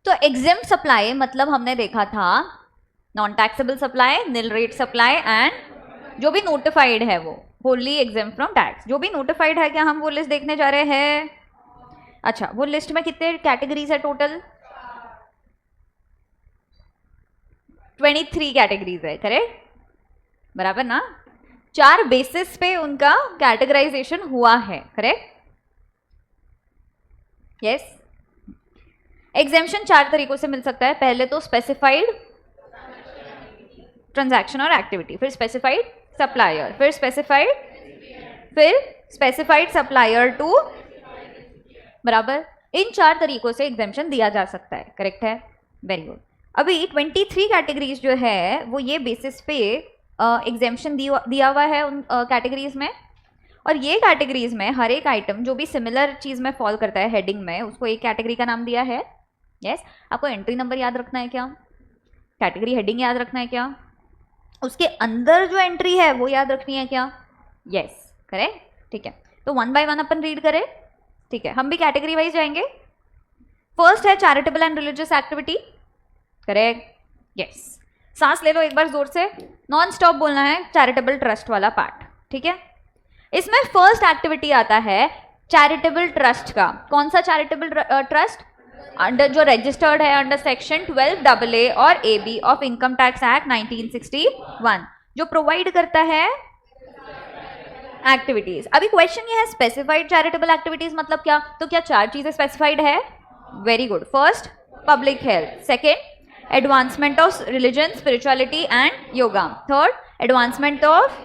तो exempt supply मतलब हमने देखा था non taxable supply, nil rate supply and जो भी नोटिफाइड है वो होली एग्जेम्प्ट फ्रॉम टैक्स। जो भी नोटिफाइड है क्या हम वो लिस्ट देखने जा रहे हैं? अच्छा, वो लिस्ट में कितने कैटेगरीज है टोटल? 23 कैटेगरीज है, करेक्ट? बराबर ना? 4 बेसिस पे उनका कैटेगराइजेशन हुआ है, करेक्ट? यस। एग्जेम्पशन 4 तरीकों से मिल सकता है। पहले तो स्पेसिफाइड ट्रांजैक्शन और एक्टिविटी, फिर स्पेसिफाइड सप्लायर, फिर स्पेसिफाइड सप्लायर टू, बराबर। इन 4 तरीकों से एग्जेम्पशन दिया जा सकता है, करेक्ट है? Very good. अभी 23 कैटेगरीज जो है वो ये बेसिस पे एग्जेम्पशन दिया हुआ है उन कैटेगरीज में, और ये कैटेगरीज में हर एक आइटम जो भी सिमिलर चीज में फॉल करता है हेडिंग में, उसको एक कैटेगरी का नाम दिया है। यस। आपको एंट्री नंबर याद रखना है क्या? कैटेगरी हेडिंग याद रखना है क्या? उसके अंदर जो एंट्री है वो याद रखनी है क्या? यस, करेक्ट, ठीक है। तो 1 बाय 1 अपन रीड करें, ठीक है? हम भी कैटेगरी वाइज जाएंगे। फर्स्ट है charitable and religious activity, correct? Yes. सांस ले लो एक बार जोर से, नॉन स्टॉप बोलना है चैरिटेबल ट्रस्ट वाला पार्ट, ठीक है? इसमें फर्स्ट एक्टिविटी आता है चैरिटेबल ट्रस्ट का। कौन सा चैरिटेबल ट्रस्ट? अंडर जो रजिस्टर्ड है अंडर सेक्शन 12AA और AB of income tax act 1961, जो प्रोवाइड करता है एक्टिविटीज। अभी क्वेश्चन ये है स्पेसिफाइड चैरिटेबल एक्टिविटीज मतलब क्या? तो क्या 4 चीजें स्पेसिफाइड है? Very good. First public health, second advancement of religion spirituality and yoga, third advancement of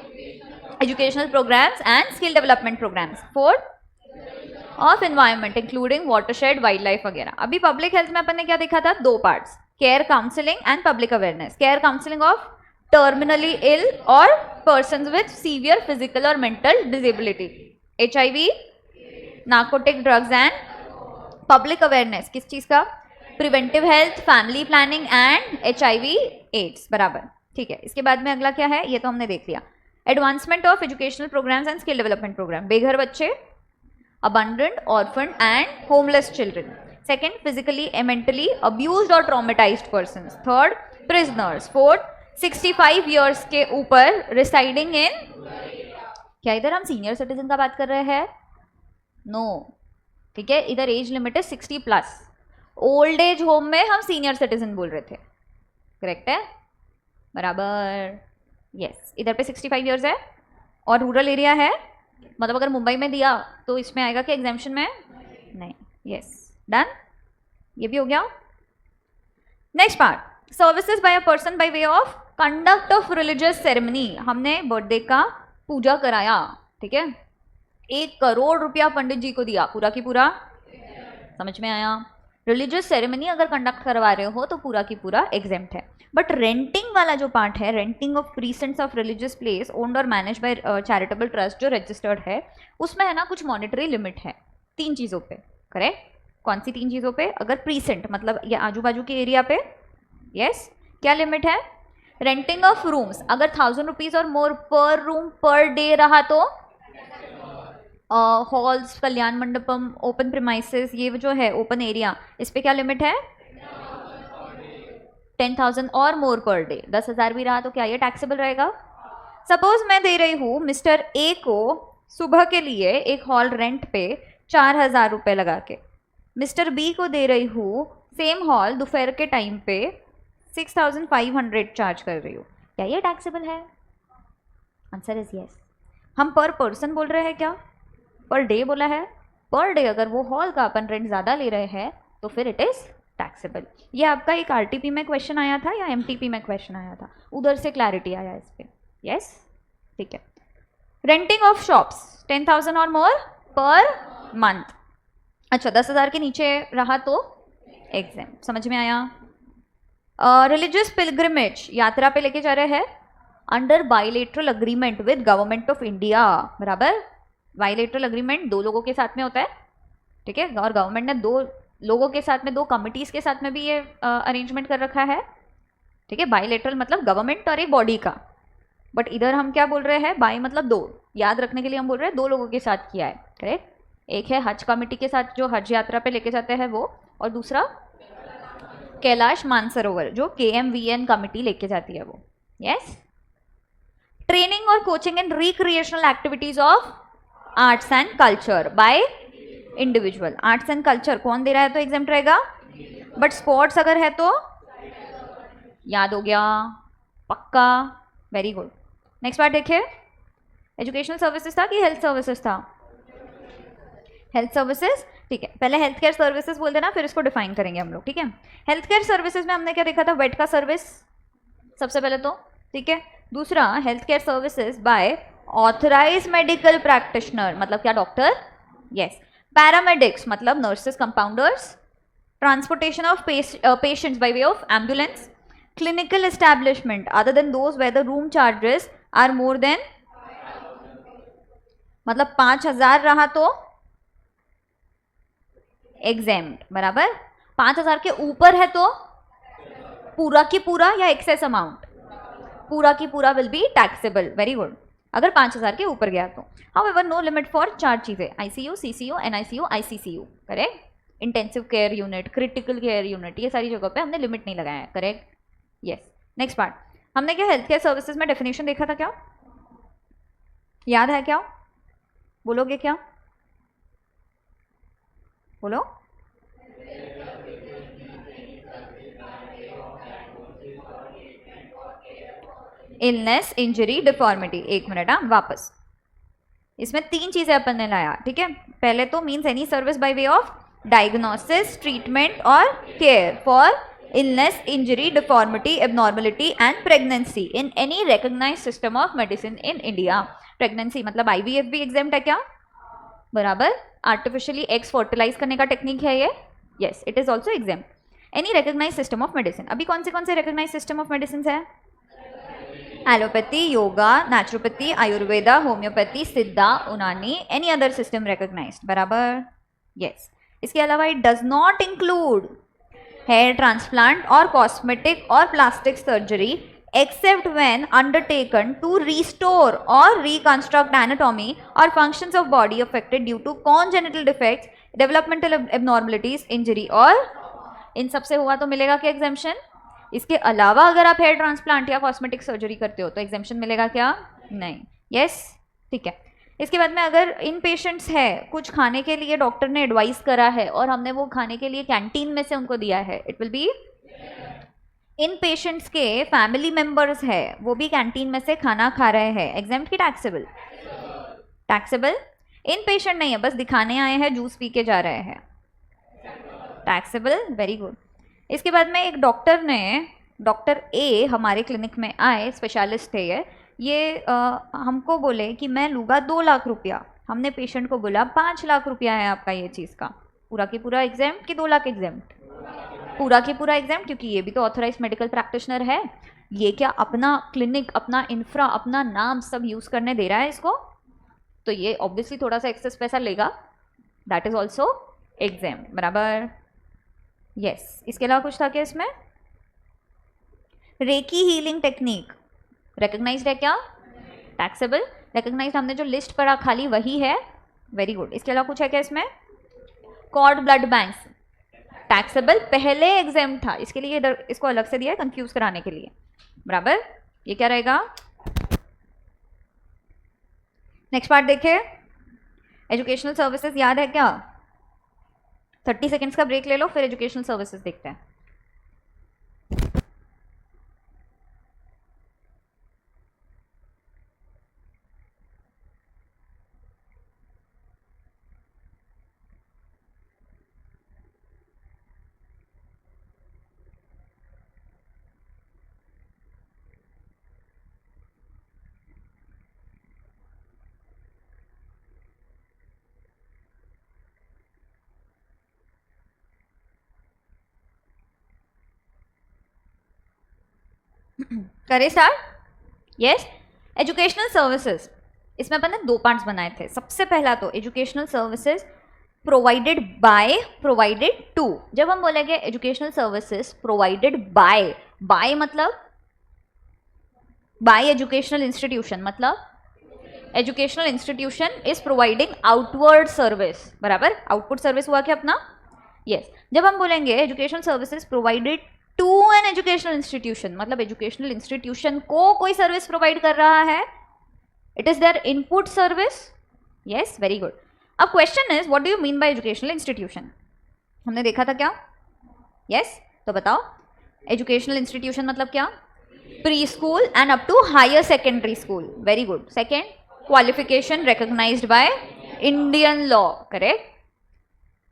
educational programmes and skill development programmes, fourth of environment including watershed, wildlife वगैरह। अभी public health में अपन ने क्या देखा था? 2 parts, care counselling and public awareness. Care counselling of terminally ill और persons with severe physical और mental disability, HIV, narcotic drugs and public awareness किस चीज का? Preventive health, family planning and HIV AIDS, बराबर, ठीक है। इसके बाद में अगला क्या है? ये तो हमने देख लिया। Advancement of educational programmes and skill development programme, बेघर बच्चे, abandoned, orphaned and homeless children. Second, physically and mentally abused or traumatized persons. Third, prisoners. Fourth, 65 years के ऊपर residing in, क्या इधर हम सीनियर सिटीजन का बात कर रहे हैं? नो, ठीक है, इधर एज लिमिट है 60+। ओल्ड एज होम में हम सीनियर सिटीजन बोल रहे थे, करेक्ट है? बराबर, यस। इधर पे 65 ईयर्स है और रूरल एरिया है, मतलब अगर मुंबई में दिया तो इसमें आएगा क्या एग्जाम्पशन में? नहीं। यस, डन, ये भी हो गया। Next part, services bye a person by way of conduct of religious ceremony. हमने बर्थडे का पूजा कराया, ठीक है? 1 करोड़ रुपया पंडित जी को दिया, पूरा की पूरा, समझ में आया? रिलीजियस सेरेमनी अगर कंडक्ट करवा रहे हो तो पूरा की पूरा एग्जेम्प्ट है। बट रेंटिंग वाला जो पार्ट है, renting of precincts of religious place owned और मैनेज बाय चैरिटेबल ट्रस्ट जो रजिस्टर्ड है, उसमें है ना कुछ मॉनेटरी लिमिट है 3 चीज़ों पे, करेक्ट? कौन सी 3 चीज़ों पे? अगर प्रीसेंट मतलब ये आजू बाजू के एरिया पे, यस, क्या लिमिट है? रेंटिंग ऑफ रूम्स, अगर 1000 रुपीज और मोर पर रूम पर डे रहा तो हॉल्स, कल्याण मंडपम, ओपन प्रीमाइसेस, ये जो है ओपन एरिया, इस पे क्या लिमिट है? 10,000 और मोर पर डे। 10,000 भी रहा तो क्या ये टैक्सेबल रहेगा? सपोज मैं दे रही हूँ मिस्टर ए को सुबह के लिए एक हॉल रेंट पे 4,000 रुपये लगा के, मिस्टर बी को दे रही हूँ सेम हॉल दोपहर के टाइम पे 6,500 चार्ज कर रही हूँ, क्या ये टैक्सेबल है? Answer is yes. हम पर पर्सन बोल रहे हैं क्या? पर डे बोला है। पर डे अगर वो हॉल का अपन रेंट ज़्यादा ले रहे हैं तो फिर इट इज़ टैक्सेबल। ये आपका एक RTP में क्वेश्चन आया था या MTP में क्वेश्चन आया था, उधर से क्लैरिटी आया इस पर। यस, ठीक है। रेंटिंग ऑफ शॉप्स 10,000 और मोर पर मंथ, अच्छा 10,000 के नीचे रहा तो एग्जाम, समझ में आया? रिलीजियस पिलग्रिमेज, यात्रा पे लेके जा रहे हैं under bilateral agreement with government of India, बराबर? बायलेटरल अग्रीमेंट 2 लोगों के साथ में होता है, ठीक है? और गवर्नमेंट ने 2 लोगों के साथ में, 2 कमिटीज़ के साथ में भी ये अरेंजमेंट कर रखा है, ठीक है? बायलेटरल मतलब गवर्नमेंट और एक बॉडी का, बट इधर हम क्या बोल रहे हैं? बाय मतलब 2, याद रखने के लिए हम बोल रहे हैं 2 लोगों के साथ किया है, करेक्ट? एक है हज कमेटी के साथ जो हज यात्रा पे लेके जाते हैं वो, और दूसरा कैलाश मानसरोवर, जो KMVN कमिटी लेके जाती है वो। यस। ट्रेनिंग और coaching in recreational activities of arts and culture by individual. Arts and culture कौन दे रहा है तो एग्जाम रहेगा, बट स्पोर्ट्स अगर है तो याद हो गया पक्का, वेरी गुड। नेक्स्ट पार्ट देखिए, एजुकेशनल सर्विसेज था कि हेल्थ सर्विसेज था? हेल्थ सर्विसेज, ठीक है। पहले हेल्थ केयर सर्विसेज बोल देना, फिर इसको डिफाइन करेंगे हम लोग, ठीक है। हेल्थ केयर सर्विसेज में हमने क्या देखा था? वेट का सर्विस सबसे पहले तो, ठीक है। दूसरा, health care services by authorise medical practitioner, मतलब क्या? डॉक्टर। यस। पैरामेडिक्स मतलब nurses, compounders. Transportation of patients by way of ambulance. Clinical establishment other than those where the room charges are more than, मतलब 5,000 रहा तो exempt, बराबर। 5,000 के ऊपर है तो पूरा की पूरा या एक्सेस अमाउंट? पूरा की पूरा will be taxable, very good. अगर 5,000 के ऊपर गया तो। हाउएवर नो लिमिट फॉर 4 चीजें, ICU, CCU, NICU, ICCU, correct. Intensive care unit, critical care unit, ये सारी जगह पे हमने लिमिट नहीं लगाया है, करेक्ट। यस। नेक्स्ट पार्ट, हमने क्या हेल्थ केयर सर्विसेज में डेफिनेशन देखा था? क्या याद है? क्या बोलोगे? क्या बोलो? Illness, injury, deformity. एक मिनट, हाँ वापस। इसमें 3 चीजें अपन ने लाया, ठीक है। पहले तो means any service by way of diagnosis, treatment और care for illness, injury, deformity, abnormality and pregnancy in any recognised system of medicine in India. Pregnancy मतलब IVF भी एग्जाम्प्ट है क्या? बराबर। आर्टिफिशियली एग्स फर्टिलाइज करने का टेक्निक है ये, yes, it is also exempt. Any recognised system of medicine, अभी कौन से रिकॉग्नाइज्ड सिस्टम ऑफ मेडिसिन है? Allopathy, yoga, naturopathy, Ayurveda, homeopathy, Siddha, Unani, any other system recognised, बराबर। यस। इसके अलावा it does not include hair transplant और कॉस्मेटिक और plastic surgery except when undertaken to restore or reconstruct anatomy or functions of body affected due to congenital defects, developmental abnormalities, injury और इन सबसे हुआ तो मिलेगा क्या एग्जेम्पशन? इसके अलावा अगर आप हेयर ट्रांसप्लांट या कॉस्मेटिक सर्जरी करते हो तो एग्जेम्पशन मिलेगा क्या? नहीं। यस, ठीक है। इसके बाद में अगर इन पेशेंट्स है, कुछ खाने के लिए डॉक्टर ने एडवाइस करा है और हमने वो खाने के लिए कैंटीन में से उनको दिया है, it will be. In patients के फैमिली मेंबर्स है, वो भी कैंटीन में से खाना खा रहे हैं, एग्जाम्प्ट की टैक्सेबल? टैक्सेबल। इन पेशेंट नहीं है, बस दिखाने आए हैं, जूस पी के जा रहे हैं, टैक्सेबल, वेरी गुड। इसके बाद में एक डॉक्टर ने, डॉक्टर ए हमारे क्लिनिक में आए, स्पेशलिस्ट थे ये हमको बोले कि मैं लूँगा 2 लाख रुपया। हमने पेशेंट को बोला 5 लाख रुपया है आपका ये चीज़ का, पूरा की पूरा एग्जाम्प्ट कि 2 लाख एग्जाम्प्ट? पूरा की पूरा एग्जाम, क्योंकि ये भी तो ऑथराइज मेडिकल प्रैक्टिशनर है। ये क्या अपना क्लिनिक, अपना इंफ्रा, अपना नाम सब यूज करने दे रहा है इसको, तो ये ऑब्वियसली थोड़ा सा एक्सेस पैसा लेगा, दैट इज ऑल्सो एग्जाम, बराबर। यस। इसके अलावा कुछ था क्या इसमें? रेकी हीलिंग टेक्निक रिकॉग्नाइज्ड है क्या? टैक्सेबल। रिकॉग्नाइज्ड हमने जो लिस्ट पढ़ा खाली वही है, वेरी गुड। इसके अलावा कुछ है क्या इसमें? कॉर्ड ब्लड बैंक्स, टैक्सेबल, पहले एग्जाम था, इसके लिए इधर इसको अलग से दिया है कंफ्यूज कराने के लिए, बराबर। ये क्या रहेगा? नेक्स्ट पार्ट देखे, एजुकेशनल सर्विसेज याद है क्या? 30 सेकेंड्स का ब्रेक ले लो, फिर एजुकेशनल सर्विसेज देखते हैं। करें स्टार्ट? यस। एजुकेशनल सर्विसेज, इसमें अपन ने 2 पार्ट्स बनाए थे। सबसे पहला तो educational services provided by, provided to. जब हम बोलेंगे educational services provided by, by मतलब बाय एजुकेशनल इंस्टीट्यूशन, मतलब educational institution is providing outward service, बराबर। आउटपुट सर्विस हुआ क्या अपना? यस जब हम बोलेंगे educational services provided to an educational institution, मतलब एजुकेशनल इंस्टीट्यूशन को कोई सर्विस प्रोवाइड कर रहा है, it is their input service. Yes, very good. अब question is what do you mean by educational institution? हमने देखा था क्या? यस, तो बताओ एजुकेशनल इंस्टीट्यूशन मतलब क्या? Preschool and up to higher secondary school. Very good. Second, qualification recognised by Indian law. Correct.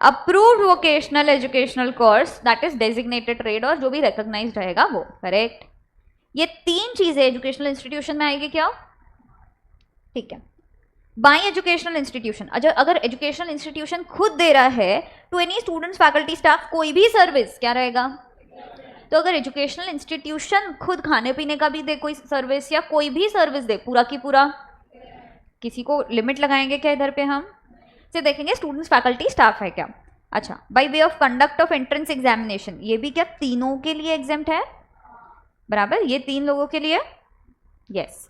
Approved vocational educational course that is designated trade, और जो भी रिकॉग्नाइज्ड रहेगा वो. करेक्ट. ये तीन चीजें एजुकेशनल इंस्टीट्यूशन में आएगी क्या? ठीक है. बाय एजुकेशनल इंस्टीट्यूशन, अगर एजुकेशनल इंस्टीट्यूशन खुद दे रहा है to any students faculty staff कोई भी सर्विस, क्या रहेगा? तो अगर एजुकेशनल इंस्टीट्यूशन खुद खाने पीने का भी दे कोई सर्विस, या कोई भी सर्विस दे पूरा की पूरा, किसी को लिमिट लगाएंगे क्या इधर पे? हम से देखेंगे स्टूडेंट्स फैकल्टी स्टाफ है क्या. अच्छा, bye way of conduct of entrance examination, ये भी क्या तीनों के लिए एग्जेम्प्ट है? बराबर, ये तीन लोगों के लिए. यस.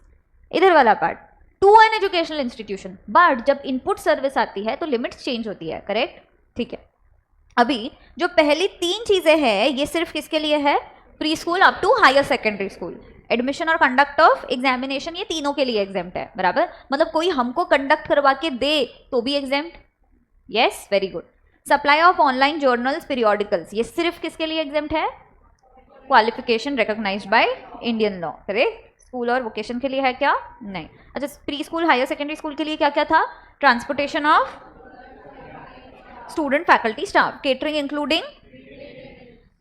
इधर वाला part two an educational institution, but जब इनपुट सर्विस आती है तो लिमिट्स चेंज होती है. करेक्ट. ठीक है. अभी जो पहली तीन चीजें हैं ये सिर्फ किसके लिए है? Preschool up to higher secondary school. Admission और कंडक्ट ऑफ एग्जामिनेशन ये तीनों के लिए एग्जाम्प्ट है. बराबर, मतलब कोई हमको कंडक्ट करवा के दे तो भी exempt. Yes, very good. Supply of online journals periodicals, ये सिर्फ किसके लिए एग्जाम्प्ट है? Qualification recognised by Indian law. Correct. School और वोकेशन के लिए है क्या? नहीं. अच्छा, preschool higher secondary school के लिए क्या क्या था? Transportation of student faculty staff, catering including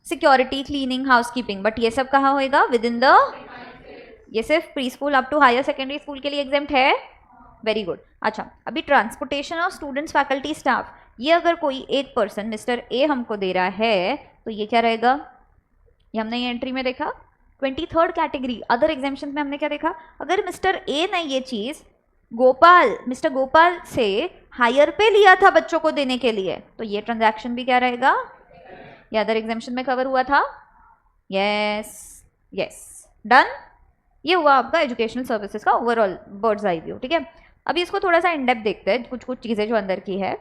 security, cleaning, housekeeping, but ये सब कहाँ होएगा? विद इन द, ये सिर्फ preschool up to higher secondary school के लिए एग्जाम्प्ट है. Very good. अच्छा, अभी transportation of students faculty staff, ये अगर कोई एक पर्सन मिस्टर ए हमको दे रहा है तो ये क्या रहेगा? ये हमने ये एंट्री में देखा. 23rd कैटेगरी अदर एग्जामिशन में हमने क्या देखा? अगर मिस्टर ए ने ये चीज मिस्टर गोपाल से हायर पे लिया था बच्चों को देने के लिए, तो ये ट्रांजैक्शन भी क्या रहेगा? ये अदर एग्जामिशन में कवर हुआ था. Yes, yes, done. ये हुआ आपका एजुकेशनल सर्विसेज का ओवरऑल बर्ड्स आई व्यू. ठीक है. अभी इसको थोड़ा सा इन डेप्थ देखते हैं, कुछ कुछ चीजें जो अंदर की है.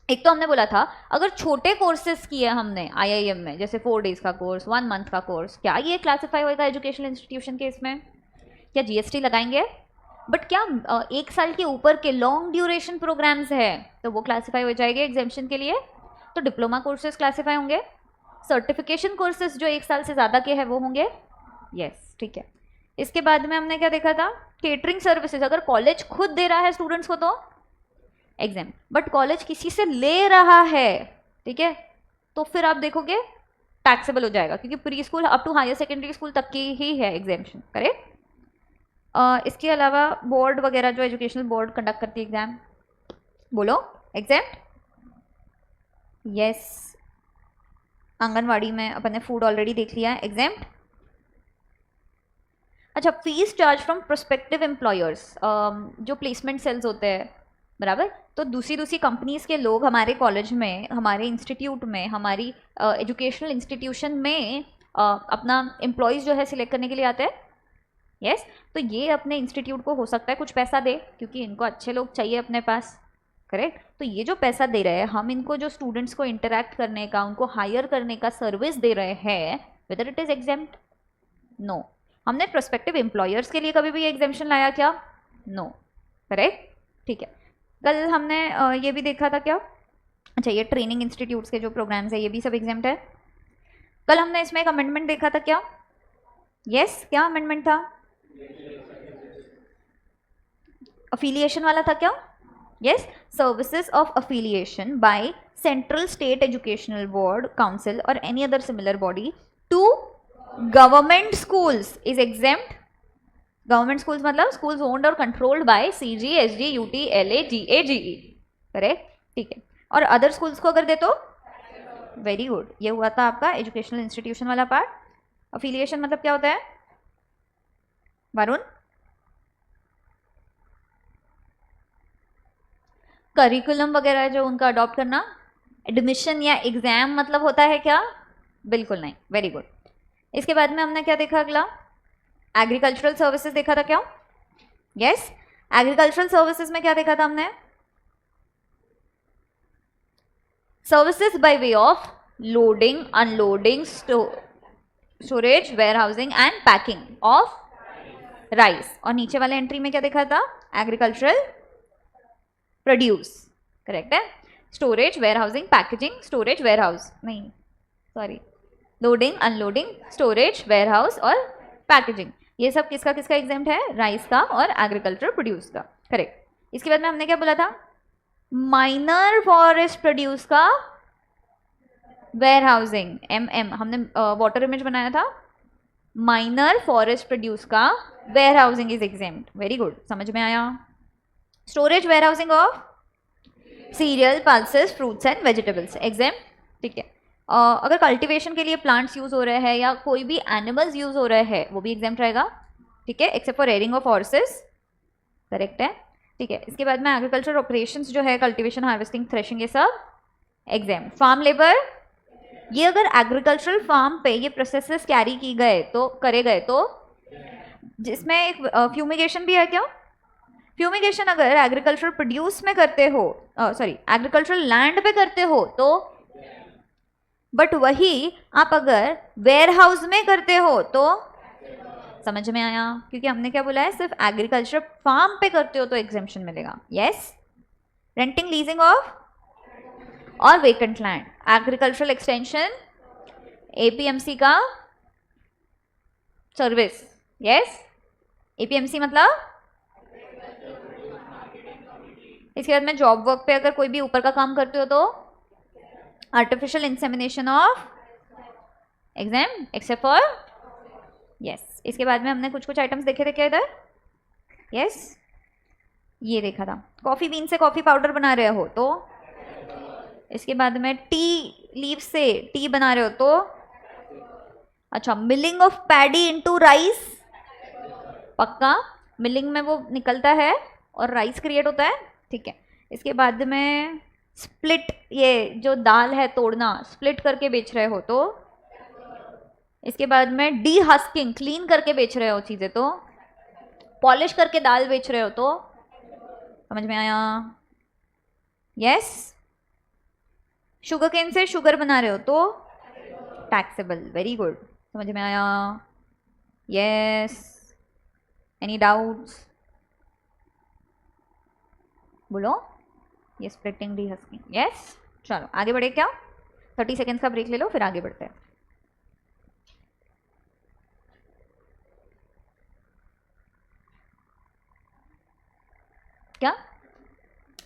एक तो हमने बोला था अगर छोटे कोर्सेज किए हमने आईआईएम में, जैसे 4 days का कोर्स, 1 month का कोर्स, क्या ये क्लासीफाई होगा एजुकेशनल इंस्टीट्यूशन के इसमें? क्या जीएसटी लगाएंगे? बट क्या 1 साल के ऊपर के लॉन्ग ड्यूरेशन प्रोग्राम्स है तो वो क्लासीफाई हो जाएंगे एग्जामिशन के लिए. तो डिप्लोमा कोर्सेज क्लासीफाई होंगे. सर्टिफिकेशन कोर्सेज जो 1 साल से ज़्यादा के हैं वो होंगे. यस, ठीक है. इसके बाद में हमने क्या देखा था? केटरिंग सर्विसेज, अगर कॉलेज खुद दे रहा है स्टूडेंट्स को तो एग्जाम, बट कॉलेज किसी से ले रहा है, ठीक है, तो फिर आप देखोगे टैक्सेबल हो जाएगा, क्योंकि preschool up to higher secondary school तक की ही है एग्जामिशन. करेक्ट. इसके अलावा बोर्ड वगैरह जो एजुकेशनल बोर्ड कंडक्ट करती है एग्जाम, बोलो एग्जाम. यस, आंगनवाड़ी में अपन ने फूड ऑलरेडी देख लिया है. एग्जाम. अच्छा, fees charge from prospective employers, जो प्लेसमेंट सेल्स होते हैं, बराबर, तो दूसरी कंपनीज के लोग हमारे कॉलेज में, हमारे इंस्टीट्यूट में, हमारी एजुकेशनल इंस्टीट्यूशन में अपना एम्प्लॉयज़ जो है सिलेक्ट करने के लिए आते हैं. यस, तो ये अपने इंस्टीट्यूट को हो सकता है कुछ पैसा दे, क्योंकि इनको अच्छे लोग चाहिए अपने पास. करेक्ट. तो ये जो पैसा दे रहे हैं हम इनको, जो स्टूडेंट्स को इंटरेक्ट करने का, उनको हायर करने का सर्विस दे रहे हैं, whether it is exempt? No. हमने प्रोस्पेक्टिव एम्प्लॉयर्स के लिए कभी भी एग्जामिशन लाया क्या? नो. करेक्ट. ठीक है. कल हमने ये भी देखा था क्या? अच्छा, ये ट्रेनिंग इंस्टीट्यूट्स के जो प्रोग्राम्स है ये भी सब एग्जाम्प्ट है. कल हमने इसमें एक अमेंडमेंट देखा था क्या? यस, क्या अमेंडमेंट था? अफिलिएशन वाला था क्या? Yes, services of affiliation by central state educational board, council और any other similar body to government schools is exempt. Government schools मतलब स्कूल्स ओन्ड और controlled by CG, SG, UT, LA, GA, GE. Correct. ठीक है. और other schools को अगर दे तो? Very good. ये हुआ था आपका एजुकेशनल इंस्टीट्यूशन वाला पार्ट. अफिलिएशन मतलब क्या होता है वरुण? करिकुलम वगैरह जो उनका अडॉप्ट करना. एडमिशन या एग्जाम मतलब होता है क्या? बिल्कुल नहीं. Very good. इसके बाद में हमने क्या देखा अगला? एग्रीकल्चरल सर्विसेज देखा था क्या? यस, एग्रीकल्चरल सर्विसेज में क्या देखा था हमने? Services by way of loading, unloading, storage, warehousing and packing of rice. और नीचे वाले एंट्री में क्या देखा था? एग्रीकल्चरल प्रोड्यूस, करेक्ट है। Storage, warehousing, packaging, storage, warehouse, नहीं sorry, loading, unloading, storage, warehouse और पैकेजिंग, ये सब किसका किसका एग्जेम्प्ट है? राइस का और एग्रीकल्चर प्रोड्यूस का, करेक्ट। इसके बाद में हमने क्या बोला था? माइनर फॉरेस्ट प्रोड्यूस का वेयरहाउसिंग, MM हमने वाटर इमेज बनाया था। माइनर फॉरेस्ट प्रोड्यूस का warehousing is exempt, very good, समझ में आया। Storage, warehousing of serial, pulses, fruits and vegetables, exempt, ठीक है। अगर कल्टीवेशन के लिए प्लांट्स यूज हो रहे हैं या कोई भी एनिमल्स यूज हो रहे हैं वो भी एग्जेम्प्ट रहेगा, ठीक है, except for rearing of horses, correct है, ठीक है। इसके बाद में एग्रीकल्चर ऑपरेशंस जो है, कल्टीवेशन, हार्वेस्टिंग, थ्रेशिंग, ये सब एग्जेम्प्ट। फार्म लेबर, ये अगर एग्रीकल्चरल फार्म पे ये प्रोसेसेस कैरी की गए तो करे गए तो जिसमें एक फ्यूमिगेशन भी है क्या? फ्यूमिगेशन अगर एग्रीकल्चर प्रोड्यूस में करते हो, सॉरी एग्रीकल्चरल लैंड पे करते हो तो, बट वही आप अगर वेयरहाउस में करते हो तो, समझ में आया? क्योंकि हमने क्या बोला है, सिर्फ एग्रीकल्चर फार्म पे करते हो तो एग्जेम्पशन मिलेगा, यस। रेंटिंग, लीजिंग ऑफ और vacant land, agricultural extension, APMC का सर्विस, यस। APMC मतलब, इसके बाद में जॉब वर्क पे अगर कोई भी ऊपर का काम करते हो तो artificial insemination of, exam, except for, yes. इसके बाद में हमने कुछ कुछ आइटम्स देखे थे क्या इधर, यस, ये देखा था। कॉफी बीन से कॉफी पाउडर बना रहे हो तो, इसके बाद में टी लीव से टी बना रहे हो तो, अच्छा, milling of paddy into rice, पक्का मिलिंग में वो निकलता है और राइस क्रिएट होता है, ठीक है। इसके बाद में स्प्लिट, ये जो दाल है तोड़ना, स्प्लिट करके बेच रहे हो तो, इसके बाद में डी हस्किंग, क्लीन करके बेच रहे हो चीजें तो, पॉलिश करके दाल बेच रहे हो तो, समझ में आया, यस। शुगर केन से शुगर बना रहे हो तो टैक्सेबल, वेरी गुड, समझ में आया, यस। Any doubts? बोलो, ये स्प्लिटिंग, डी हस्किंग, यस। चलो आगे बढ़े क्या? 30 सेकेंड्स का ब्रेक ले लो फिर आगे बढ़ते हैं। क्या?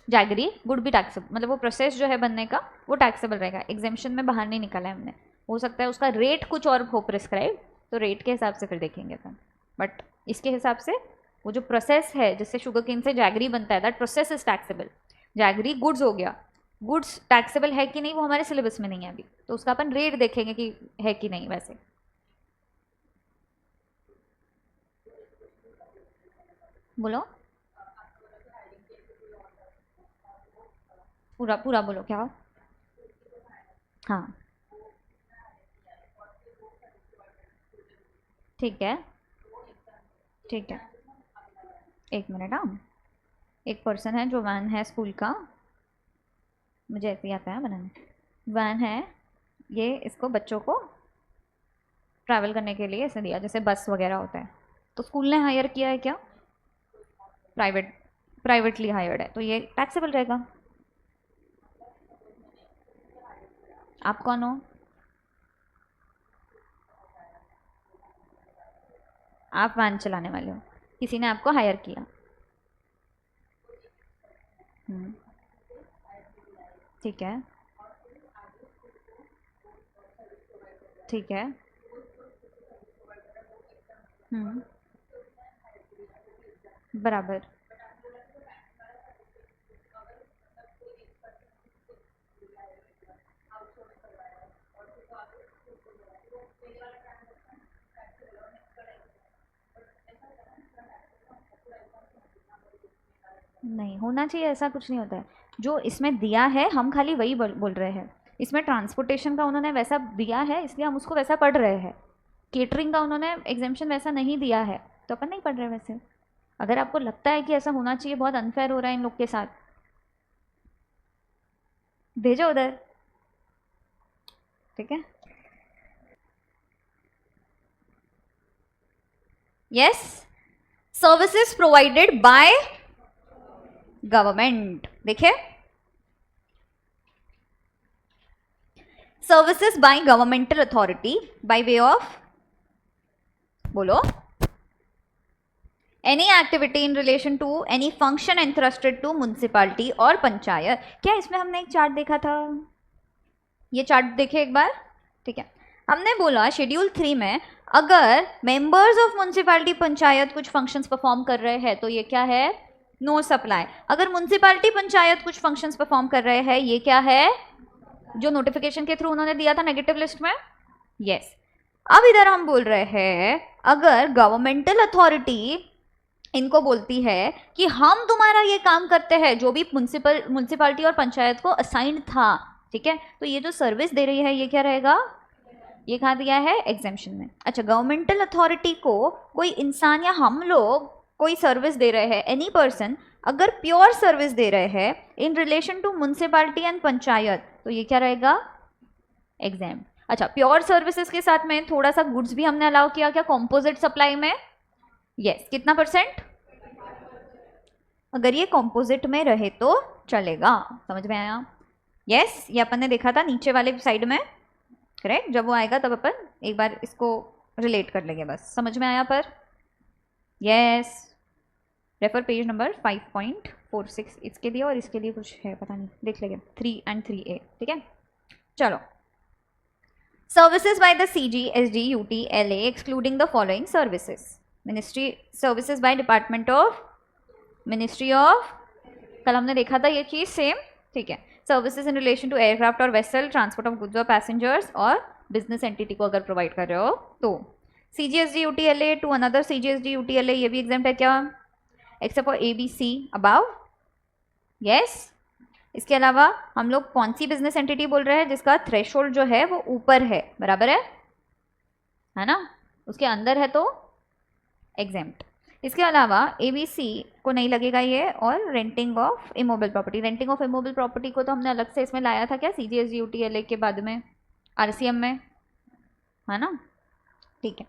जैगरी गुड भी टैक्सेबल, मतलब वो प्रोसेस जो है बनने का वो टैक्सेबल रहेगा, एग्जेम्पशन में बाहर नहीं निकाला है हमने। हो सकता है उसका रेट कुछ और हो प्रिस्क्राइब, तो रेट के हिसाब से फिर देखेंगे अपन, बट इसके हिसाब से वो जो प्रोसेस है जिससे शुगर केन से जैगरी बनता है, that process is taxable. Jaggery goods हो गया, गुड्स टैक्सेबल है कि नहीं वो हमारे सिलेबस में नहीं है अभी, तो उसका अपन रेट देखेंगे कि है कि नहीं। वैसे बोलो, पूरा पूरा बोलो क्या? हाँ, ठीक है, ठीक है, एक मिनट। हाँ, एक पर्सन है जो वैन है स्कूल का, मुझे ऐसे ही आता है बनाने, वैन है ये, इसको बच्चों को ट्रैवल करने के लिए ऐसे दिया जैसे बस वगैरह होता है, तो स्कूल ने हायर किया है क्या? प्राइवेटली हायर्ड है, तो ये टैक्सेबल रहेगा। आप कौन हो? आप वैन चलाने वाले हो, किसी ने आपको हायर किया, ठीक है, ठीक है, बराबर, नहीं होना चाहिए, ऐसा कुछ नहीं होता है। जो इसमें दिया है हम खाली वही बोल रहे हैं, इसमें ट्रांसपोर्टेशन का उन्होंने वैसा दिया है इसलिए हम उसको वैसा पढ़ रहे हैं। केटरिंग का उन्होंने एग्जेम्पशन वैसा नहीं दिया है तो अपन नहीं पढ़ रहे वैसे। अगर आपको लगता है कि ऐसा होना चाहिए, बहुत अनफेयर हो रहा है इन लोग के साथ, भेजो उधर, ठीक है, yes, services provided by government. देखिए, services by governmental authority by way of, बोलो, any activity in relation to any function entrusted to municipality और पंचायत। क्या इसमें हमने एक चार्ट देखा था? ये चार्ट देखे एक बार, ठीक है। हमने बोला शेड्यूल 3 में अगर मेंबर्स ऑफ म्युनिसिपैलिटी पंचायत कुछ फंक्शंस परफॉर्म कर रहे हैं तो ये क्या है? No supply. अगर म्युनिसिपैलिटी पंचायत कुछ फंक्शंस परफॉर्म कर रहे हैं, ये क्या है? जो नोटिफिकेशन के थ्रू उन्होंने दिया था नेगेटिव लिस्ट में, यस। अब इधर हम बोल रहे हैं अगर गवर्नमेंटल अथॉरिटी इनको बोलती है कि हम तुम्हारा ये काम करते हैं जो भी म्युनिसिपैलिटी और पंचायत को असाइन था, ठीक है, तो ये जो सर्विस दे रही है ये क्या रहेगा? ये कहाँ दिया है? एग्जेम्पशन में। अच्छा, गवर्नमेंटल अथॉरिटी को कोई इंसान या हम लोग कोई सर्विस दे रहे हैं, एनी पर्सन अगर प्योर सर्विस दे रहे हैं in relation to municipality and panchayat, तो ये क्या रहेगा? एग्जाम। अच्छा, प्योर सर्विसेज के साथ में थोड़ा सा गुड्स भी हमने अलाउ किया क्या कॉम्पोजिट सप्लाई में? यस, कितना परसेंट? अगर ये कॉम्पोजिट में रहे तो चलेगा। समझ में आया? यस, ये अपन ने देखा था नीचे वाले साइड में, करेक्ट। जब वो आएगा तब अपन एक बार इसको रिलेट कर लेंगे। बस समझ में आया? पर यस, रेफर पेज नंबर 5.46 इसके लिए, और इसके लिए कुछ है पता नहीं, देख लेंगे 3 and 3A, ठीक है। चलो, services by the CG SG UT LA excluding the following services. Ministry services by department of ministry of, कल हमने देखा था ये चीज सेम, ठीक है। Services in relation to aircraft और वेसल, ट्रांसपोर्ट ऑफ गुड्स और पैसेंजर्स, और बिजनेस एंटिटी को अगर प्रोवाइड कर रहे हो तो। CGSG UTLA to another CGSG UTLA, ये भी एग्जाम्प्ट है क्या? Except for ABC above, yes. इसके अलावा हम लोग कौन सी बिजनेस एंटिटी बोल रहे हैं जिसका थ्रेशोल्ड जो है वो ऊपर है, बराबर है ना, उसके अंदर है तो एग्जेम्प्ट। इसके अलावा ABC को नहीं लगेगा ये, और renting of immovable property. Renting of immovable property को तो हमने अलग से इसमें लाया था क्या? CGSG UTLA के बाद में RCM में, है ना, ठीक है।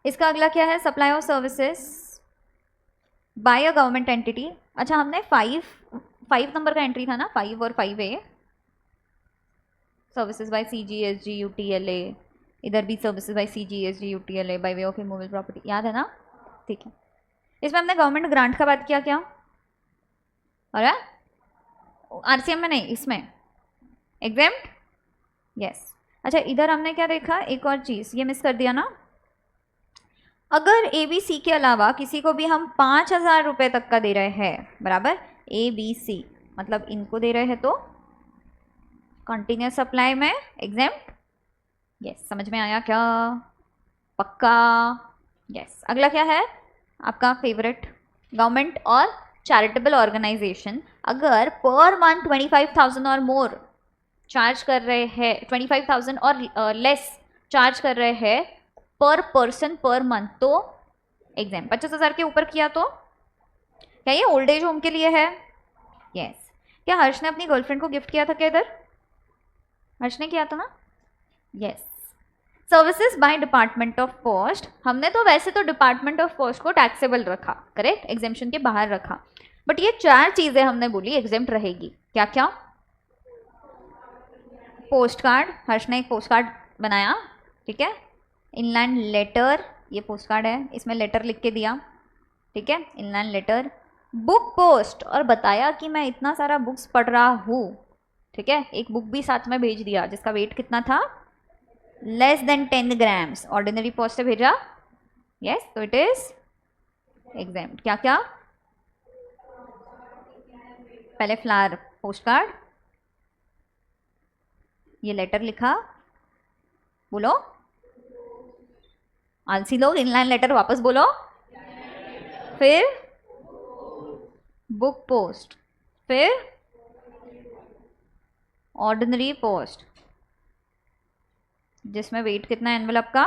इसका अगला क्या है? Supply of services by a government entity. अच्छा, हमने 5 नंबर का एंट्री था ना, 5 और 5A, services by CGSG UTLA, इधर भी services by CGSG UTLA bye way of immovable property, याद है ना, ठीक है। इसमें हमने गवर्नमेंट ग्रांट का बात किया क्या? और RCM में नहीं, इसमें एग्जाम्प्ट, यस। अच्छा, इधर हमने क्या देखा? एक और चीज़ ये मिस कर दिया ना, अगर ABC के अलावा किसी को भी हम 5,000 रुपये तक का दे रहे हैं, बराबर, ABC मतलब इनको दे रहे हैं तो कंटिन्यूस सप्लाई में एग्जाम्प्ट, यस। समझ में आया क्या? पक्का? यस। अगला क्या है आपका फेवरेट? गवर्नमेंट और चैरिटेबल ऑर्गेनाइजेशन अगर पर मंथ 25,000 और मोर चार्ज कर रहे हैं, 25,000 और लेस चार्ज कर रहे हैं पर पर्सन पर मंथ, तो एग्जाम। 25,000 के ऊपर किया तो क्या ये ओल्ड एज होम के लिए है? यस। क्या हर्ष ने अपनी गर्लफ्रेंड को गिफ्ट किया था क्या? इधर हर्ष ने किया था ना, yes. Services by department of post, हमने तो वैसे तो डिपार्टमेंट ऑफ पोस्ट को टैक्सेबल रखा, करेक्ट, एग्जेम्पशन के बाहर रखा, बट ये 4 चीजें हमने बोली एग्जेम्प्ट रहेगी। क्या क्या? पोस्ट कार्ड, हर्ष ने एक पोस्ट कार्ड बनाया, ठीक है। इनलैंड लेटर, ये पोस्ट कार्ड है, इसमें लेटर लिख के दिया, ठीक है, इनलैंड लेटर। बुक पोस्ट, और बताया कि मैं इतना सारा बुक्स पढ़ रहा हूँ, ठीक है, एक बुक भी साथ में भेज दिया जिसका वेट कितना था? Less than 10 grams, ordinary post से भेजा, यस, तो इट इज एग्जाम्प्ट। क्या क्या? पहले फ्लावर पोस्ट कार्ड, ये लेटर लिखा, बोलो आलसी लोग, इनलाइन लेटर वापस बोलो, फिर बुक पोस्ट, फिर ऑर्डिनरी पोस्ट जिसमें वेट कितना है एनवेलप का?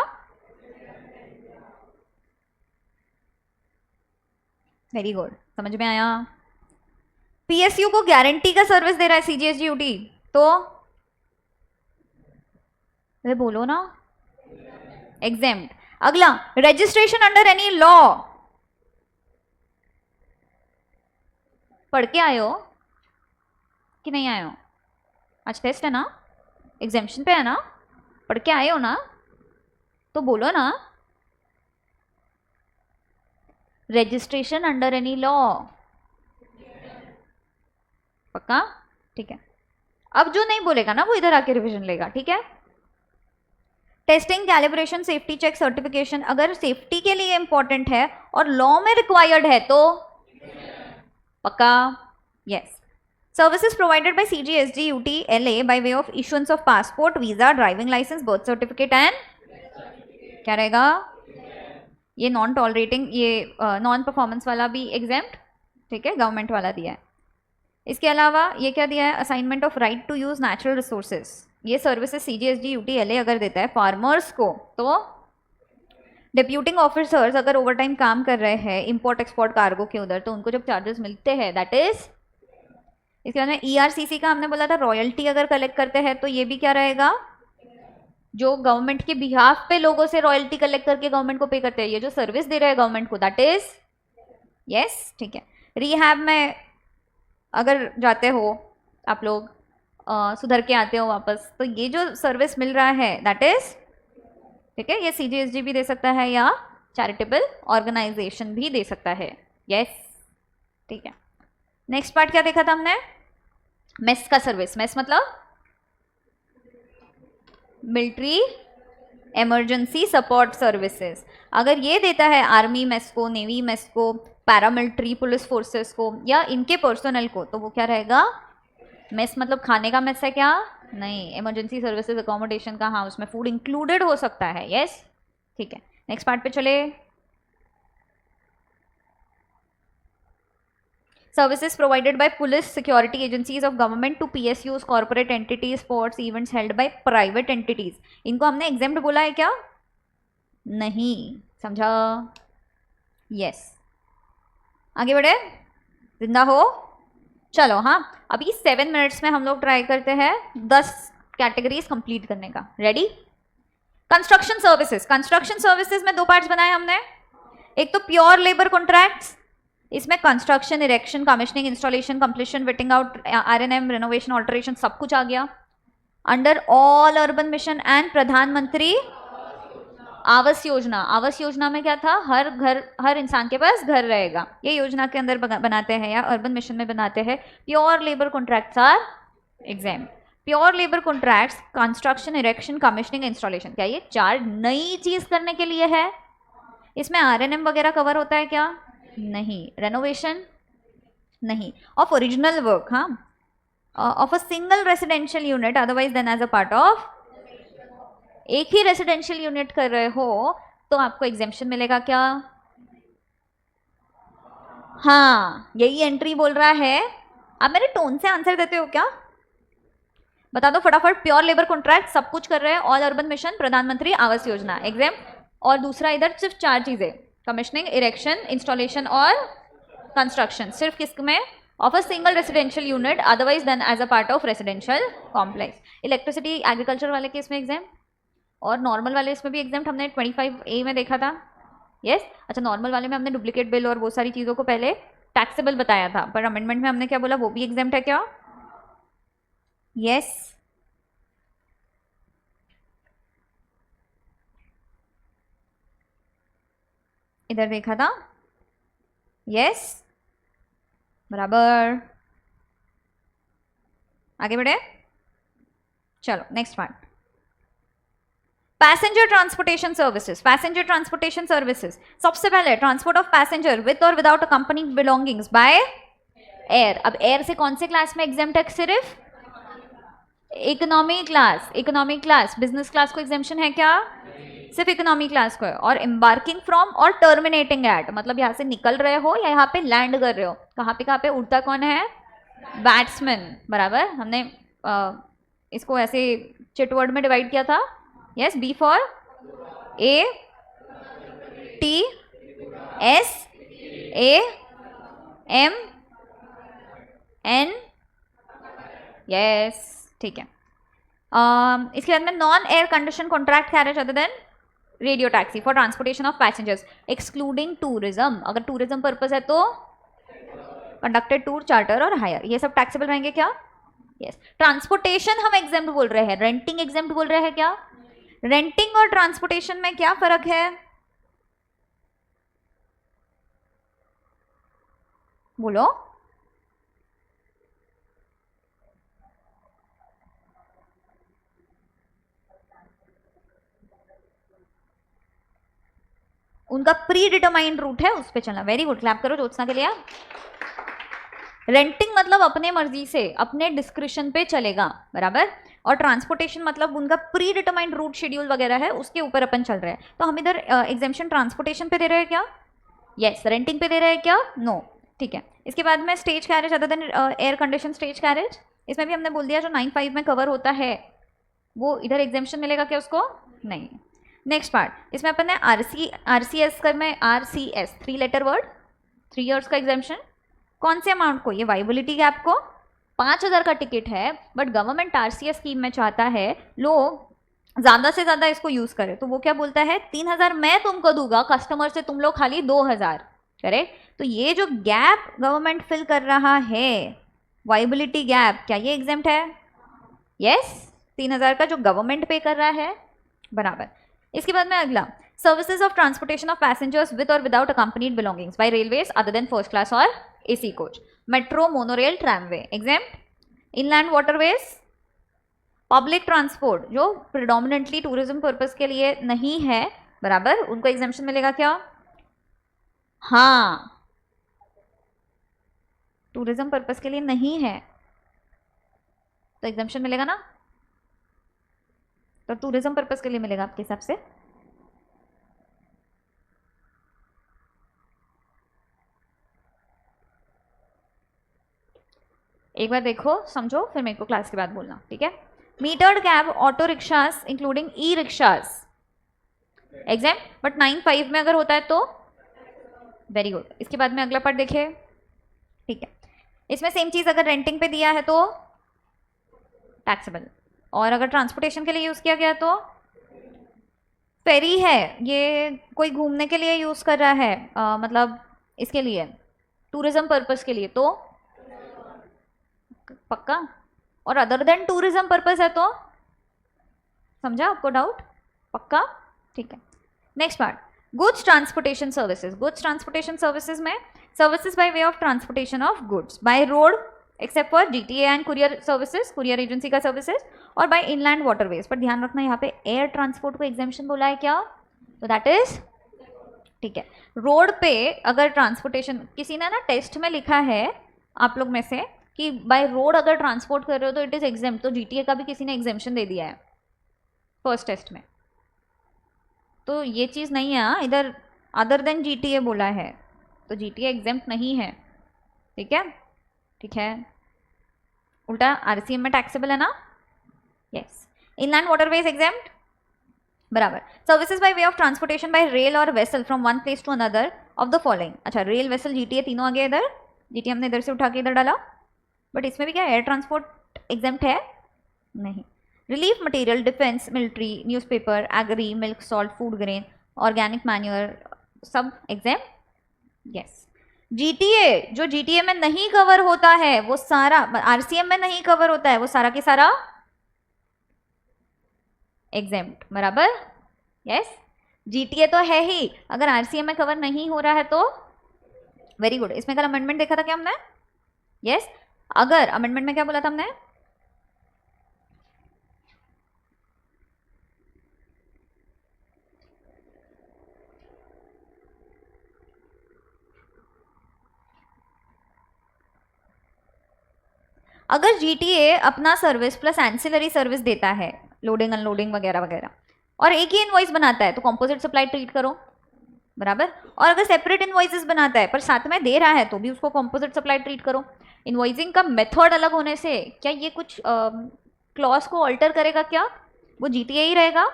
वेरी गुड, समझ में आया। PSU को गारंटी का सर्विस दे रहा है CGSG UT, तो अरे बोलो ना, एग्जेम्प्ट। अगला, रजिस्ट्रेशन अंडर एनी लॉ, पढ़ के आए हो कि नहीं आए हो? आज टेस्ट है ना, एग्जामिशन पे है ना, पढ़ के आए हो ना, तो बोलो ना, रजिस्ट्रेशन अंडर एनी लॉ, पक्का? ठीक है, अब जो नहीं बोलेगा ना वो इधर आके रिवीजन लेगा, ठीक है? Testing, calibration, safety check, certification, अगर सेफ्टी के लिए इंपॉर्टेंट है और लॉ में रिक्वायर्ड है तो पक्का? Yes. Services provided by CGST UT LA by way of issuance of passport, visa, driving licence, birth certificate and क्या रहेगा? ये नॉन टॉलरेटिंग, ये नॉन परफॉर्मेंस वाला भी एग्जाम्प्ट, ठीक है, गवर्नमेंट वाला दिया है। इसके अलावा ये क्या दिया है? Assignment of right to use natural resources, ये सर्विसेज CGST UT LA अगर देता है फार्मर्स को, तो डिप्यूटिंग ऑफिसर्स अगर ओवर टाइम काम कर रहे हैं इंपोर्ट एक्सपोर्ट कार्गो के उधर, तो उनको जब चार्जेस मिलते हैं दैट इज। इसके बाद में ERCC का हमने बोला था, रॉयल्टी अगर कलेक्ट करते हैं तो ये भी क्या रहेगा? जो गवर्नमेंट के बिहाफ पे लोगों से रॉयल्टी कलेक्ट करके गवर्नमेंट को पे करते हैं, ये जो सर्विस दे रहे हैं गवर्नमेंट को, दैट इज। यस, ठीक है। रिहैब में अगर जाते हो आप लोग, सुधर के आते हो वापस, तो ये जो सर्विस मिल रहा है दैट इज, ठीक है, ये CGST भी दे सकता है या चैरिटेबल ऑर्गेनाइजेशन भी दे सकता है। यस, ठीक है। नेक्स्ट पार्ट क्या देखा था हमने? मेस का सर्विस। मेस मतलब मिलिट्री इमरजेंसी सपोर्ट सर्विसेज। अगर ये देता है आर्मी मेस को, नेवी मेस को, पैरामिलिट्री पुलिस फोर्सेस को या इनके पर्सनल को, तो वो क्या रहेगा? मेस मतलब खाने का मेस है क्या? नहीं, इमरजेंसी सर्विसेज अकोमोडेशन का, हाँ, उसमें फूड इंक्लूडेड हो सकता है। यस, ठीक है। नेक्स्ट पार्ट पे चले। Services provided by police security agencies of government to PSUs, corporate entities, sports events held by private entities. इनको हमने एग्जाम्प्ट बोला है क्या? नहीं, समझा? यस, आगे बढ़े, जिंदा हो? चलो, हाँ, अभी 7 मिनट्स में हम लोग ट्राई करते हैं 10 कैटेगरीज कंप्लीट करने का। Ready? Construction services. Construction services में 2 पार्ट्स बनाए हमने। एक तो प्योर लेबर कॉन्ट्रैक्ट्स, इसमें construction, erection, commissioning, installation, completion, fitting out, RNM, renovation, alteration, सब कुछ आ गया under all urban mission and प्रधानमंत्री आवास योजना। आवास योजना में क्या था? हर घर, हर इंसान के पास घर रहेगा, ये योजना के अंदर बनाते हैं या अर्बन मिशन में बनाते हैं। Pure labour contracts are exempt. Pure labour contracts, construction, erection, commissioning, installation, क्या ये 4 नई चीज करने के लिए है? इसमें RNM वगैरह कवर होता है क्या? नहीं। रेनोवेशन नहीं। ऑफ ओरिजिनल वर्क, हाँ, of a single residential unit otherwise than as a part of, एक ही रेसिडेंशियल यूनिट कर रहे हो तो आपको एग्जेम्पशन मिलेगा क्या? हाँ, यही एंट्री बोल रहा है। आप मेरे टोन से आंसर देते हो क्या? बता दो फटाफट। प्योर लेबर कॉन्ट्रैक्ट, सब कुछ कर रहे हैं, ऑल अर्बन मिशन, प्रधानमंत्री आवास योजना, एग्जाम। और दूसरा इधर सिर्फ 4 चीजें, कमिश्निंग, इरेक्शन, इंस्टॉलेशन और कंस्ट्रक्शन, सिर्फ किस में? Of a single residential unit otherwise than as a part of residential complex. Electricity, agriculture वाले केस में एग्जाम और नॉर्मल वाले इसमें भी एग्जाम हमने 25A में देखा था। यस, अच्छा, नॉर्मल वाले में हमने डुप्लीकेट बिल और वो सारी चीज़ों को पहले टैक्सेबल बताया था, पर अमेंडमेंट में हमने क्या बोला? वो भी एग्जाम है क्या? यस, इधर देखा था। यस, बराबर। आगे बढ़े, चलो next part. Passenger transportation services. Passenger transportation services, सबसे पहले ट्रांसपोर्ट ऑफ पैसेंजर विद और without accompanying belongings by air. अब एयर से कौन से क्लास में एग्जाम्प्ट है? सिर्फ economy class. Economy class, business class को एग्जाम्पशन है क्या? सिर्फ इकोनॉमी क्लास को है। और एम्बार्किंग फ्रॉम और टर्मिनेटिंग एट, मतलब यहाँ से निकल रहे हो या यहाँ पे लैंड कर रहे हो। कहाँ पे उड़ता कौन है? बैट्समैन, बराबर। हमने इसको ऐसे चिट वर्ड में डिवाइड किया था। Yes, B for A T S A M N, yes, ठीक है। इसके बाद में non air condition contract carriage other than radio taxi for transportation of passengers excluding tourism. अगर टूरिज्म पर्पज है तो कंडक्टेड टूर, चार्टर और हायर, ये सब टैक्सेबल रहेंगे क्या? यस। ट्रांसपोर्टेशन हम एग्जेम्प्ट बोल रहे हैं, रेंटिंग एग्जेम्प्ट बोल रहे हैं क्या? रेंटिंग और ट्रांसपोर्टेशन में क्या फर्क है? बोलो। उनका प्री डिटरमाइंड रूट है, उस पे चलना। वेरी गुड, क्लैप करो ज्योत्सना के लिए। रेंटिंग मतलब अपने मर्जी से, अपने डिस्क्रिप्शन पे चलेगा, बराबर। और ट्रांसपोर्टेशन मतलब उनका प्री डिटरमाइंड रूट शेड्यूल वगैरह है, उसके ऊपर अपन चल रहे हैं। तो हम इधर एग्जेम्पशन ट्रांसपोर्टेशन पे दे रहे हैं क्या? यस। रेंटिंग पे दे रहे हैं क्या? नो। ठीक है। इसके बाद में stage carriage other than air condition stage carriage, इसमें भी हमने बोल दिया जो 9(5) में कवर होता है वो इधर एग्जेम्पशन मिलेगा क्या उसको? नहीं। नेक्स्ट पार्ट, इसमें अपन ने RCS कर में RCS 3 लेटर वर्ड, 3 ईयर्स का एग्जेम्पशन। कौन से अमाउंट को? ये वाइबिलिटी गैप को। 5,000 का टिकट है बट गवर्नमेंट RCS स्कीम में चाहता है लोग ज़्यादा से ज़्यादा इसको यूज़ करें, तो वो क्या बोलता है? 3,000 मैं तुमको दूंगा, कस्टमर से तुम लोग खाली 2,000। करेक्ट। तो ये जो गैप गवर्नमेंट फिल कर रहा है, वाइबिलिटी गैप, क्या ये एग्जेम्प्ट है? यस। 3,000 का जो गवर्नमेंट पे कर रहा है, बराबर। इसके बाद में अगला, services of transportation of passengers with और without accompanied belongings by railways other than first class और AC coach, metro, monorail, tramway, exempt. Inland waterways, public transport जो प्रिडोमिनेंटली टूरिज्म पर्पज के लिए नहीं है, बराबर, उनको एग्जेम्पशन मिलेगा क्या? हाँ, टूरिज्म पर्पज के लिए नहीं है तो एग्जेम्पशन मिलेगा ना, तो टूरिज्म पर्पज के लिए मिलेगा आपके हिसाब से। एक बार देखो, समझो, फिर मेरे को क्लास के बाद बोलना, ठीक है? Metered cab, auto rickshaws including E rickshaws, exam, but 9(5) में अगर होता है तो वेरी गुड। इसके बाद में अगला पार्ट देखिए, ठीक है? इसमें सेम चीज, अगर रेंटिंग पे दिया है तो टैक्सेबल, और अगर ट्रांसपोर्टेशन के लिए यूज किया गया तो फेरी है, ये कोई घूमने के लिए यूज कर रहा है, मतलब इसके लिए टूरिज्म पर्पस के लिए, तो पक्का। और अदर देन टूरिज्म पर्पस है तो समझा आपको डाउट? पक्का, ठीक है। Next part, goods transportation services. Goods transportation services में services by way of transportation of goods by road except for GTA and courier services, courier agency का सर्विसेज, और बाय इनलैंड वाटरवेज। पर ध्यान रखना, यहाँ पे एयर ट्रांसपोर्ट को exemption बोला है क्या? तो दैट इज, ठीक है, रोड पे अगर ट्रांसपोर्टेशन, किसी ने ना टेस्ट में लिखा है आप लोग में से कि बाय रोड अगर ट्रांसपोर्ट कर रहे हो तो इट इज एग्जेम्प्ट, तो GTA का भी किसी ने एग्जेम्पशन दे दिया है फर्स्ट टेस्ट में, तो ये चीज़ नहीं है। हाँ, इधर अदर देन GTA बोला है, तो GTA एग्जेम्प्ट नहीं है, ठीक है? ठीक है, उल्टा RCM में टैक्सेबल है ना? यस। इनलैंड वाटरवेज एग्जेम्प्ट, बराबर। Services by way of transportation by rail और vessel from one place to another of the following. अच्छा, रेल, वेसल, GTA तीनों आ गए इधर, GTA हमने इधर से उठा के इधर डाला, बट इसमें भी क्या एयर ट्रांसपोर्ट एग्जेम्प्ट है? नहीं। Relief material, defence, military, newspaper, agri, milk, salt, food grain, organic manure, सब एग्जेम्प्ट, यस। GTA, जो GTA में नहीं कवर होता है वो सारा, RCM में नहीं कवर होता है वो सारा के सारा एग्जेम्प्ट, बराबर, यस। GTA तो है ही, अगर RCM में कवर नहीं हो रहा है तो वेरी गुड। इसमें कल अमेंडमेंट देखा था क्या हमने? यस। अगर अमेंडमेंट में क्या बोला था हमने? अगर GTA अपना सर्विस प्लस एंसिलरी सर्विस देता है, लोडिंग अनलोडिंग वगैरह वगैरह, और एक ही इनवॉइस बनाता है तो कॉम्पोजिट सप्लाई ट्रीट करो, बराबर। और अगर सेपरेट इनवॉइसेस बनाता है पर साथ में दे रहा है तो भी उसको कॉम्पोजिट सप्लाई ट्रीट करो। इनवॉइसिंग का मेथड अलग होने से क्या ये कुछ क्लॉज को अल्टर करेगा क्या? वो GTA ही रहेगा,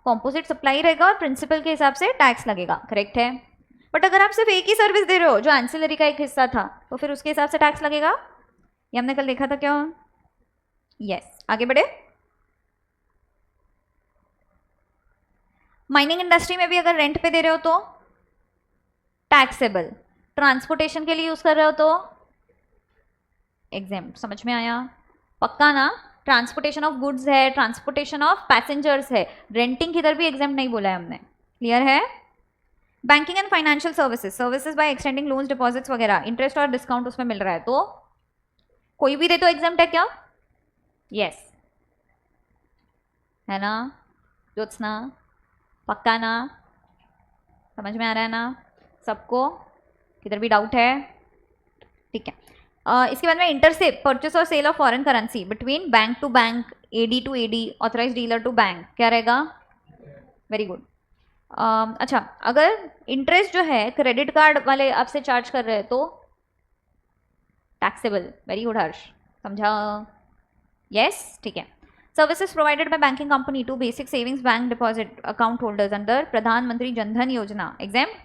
कॉम्पोजिट सप्लाई रहेगा, और प्रिंसिपल के हिसाब से टैक्स लगेगा, करेक्ट है? बट अगर आप सिर्फ एक ही सर्विस दे रहे हो जो एंसिलरी का एक हिस्सा था, तो फिर उसके हिसाब से टैक्स लगेगा। ये हमने कल देखा था क्या? यस। आगे बढ़े, माइनिंग इंडस्ट्री में भी अगर रेंट पे दे रहे हो तो टैक्सेबल, ट्रांसपोर्टेशन के लिए यूज कर रहे हो तो एग्जाम। समझ में आया? पक्का ना? ट्रांसपोर्टेशन ऑफ गुड्स है, ट्रांसपोर्टेशन ऑफ पैसेंजर्स है, रेंटिंग किधर भी एग्जाम नहीं बोला है हमने। क्लियर है? Banking and financial services, services by extending loans deposits वगैरह, इंटरेस्ट और डिस्काउंट उसमें मिल रहा है तो कोई भी दे तो एग्जाम है क्या? यस है ना ज्योत्सना? पक्का ना? समझ में आ रहा है ना सबको? किधर भी डाउट है? ठीक है। इसके बाद में इंटरसेप, परचेस और sale of foreign currency between bank to bank, AD to AD, authorise dealer to bank, क्या रहेगा? Very good. अच्छा, अगर इंटरेस्ट जो है क्रेडिट कार्ड वाले आपसे चार्ज कर रहे हैं तो टैक्सेबल। वेरी गुड हर्ष, समझा? यस, ठीक है। Services provided by banking company to basic savings bank deposit account holders under Pradhan Mantri Jan Dhan Yojana, exam.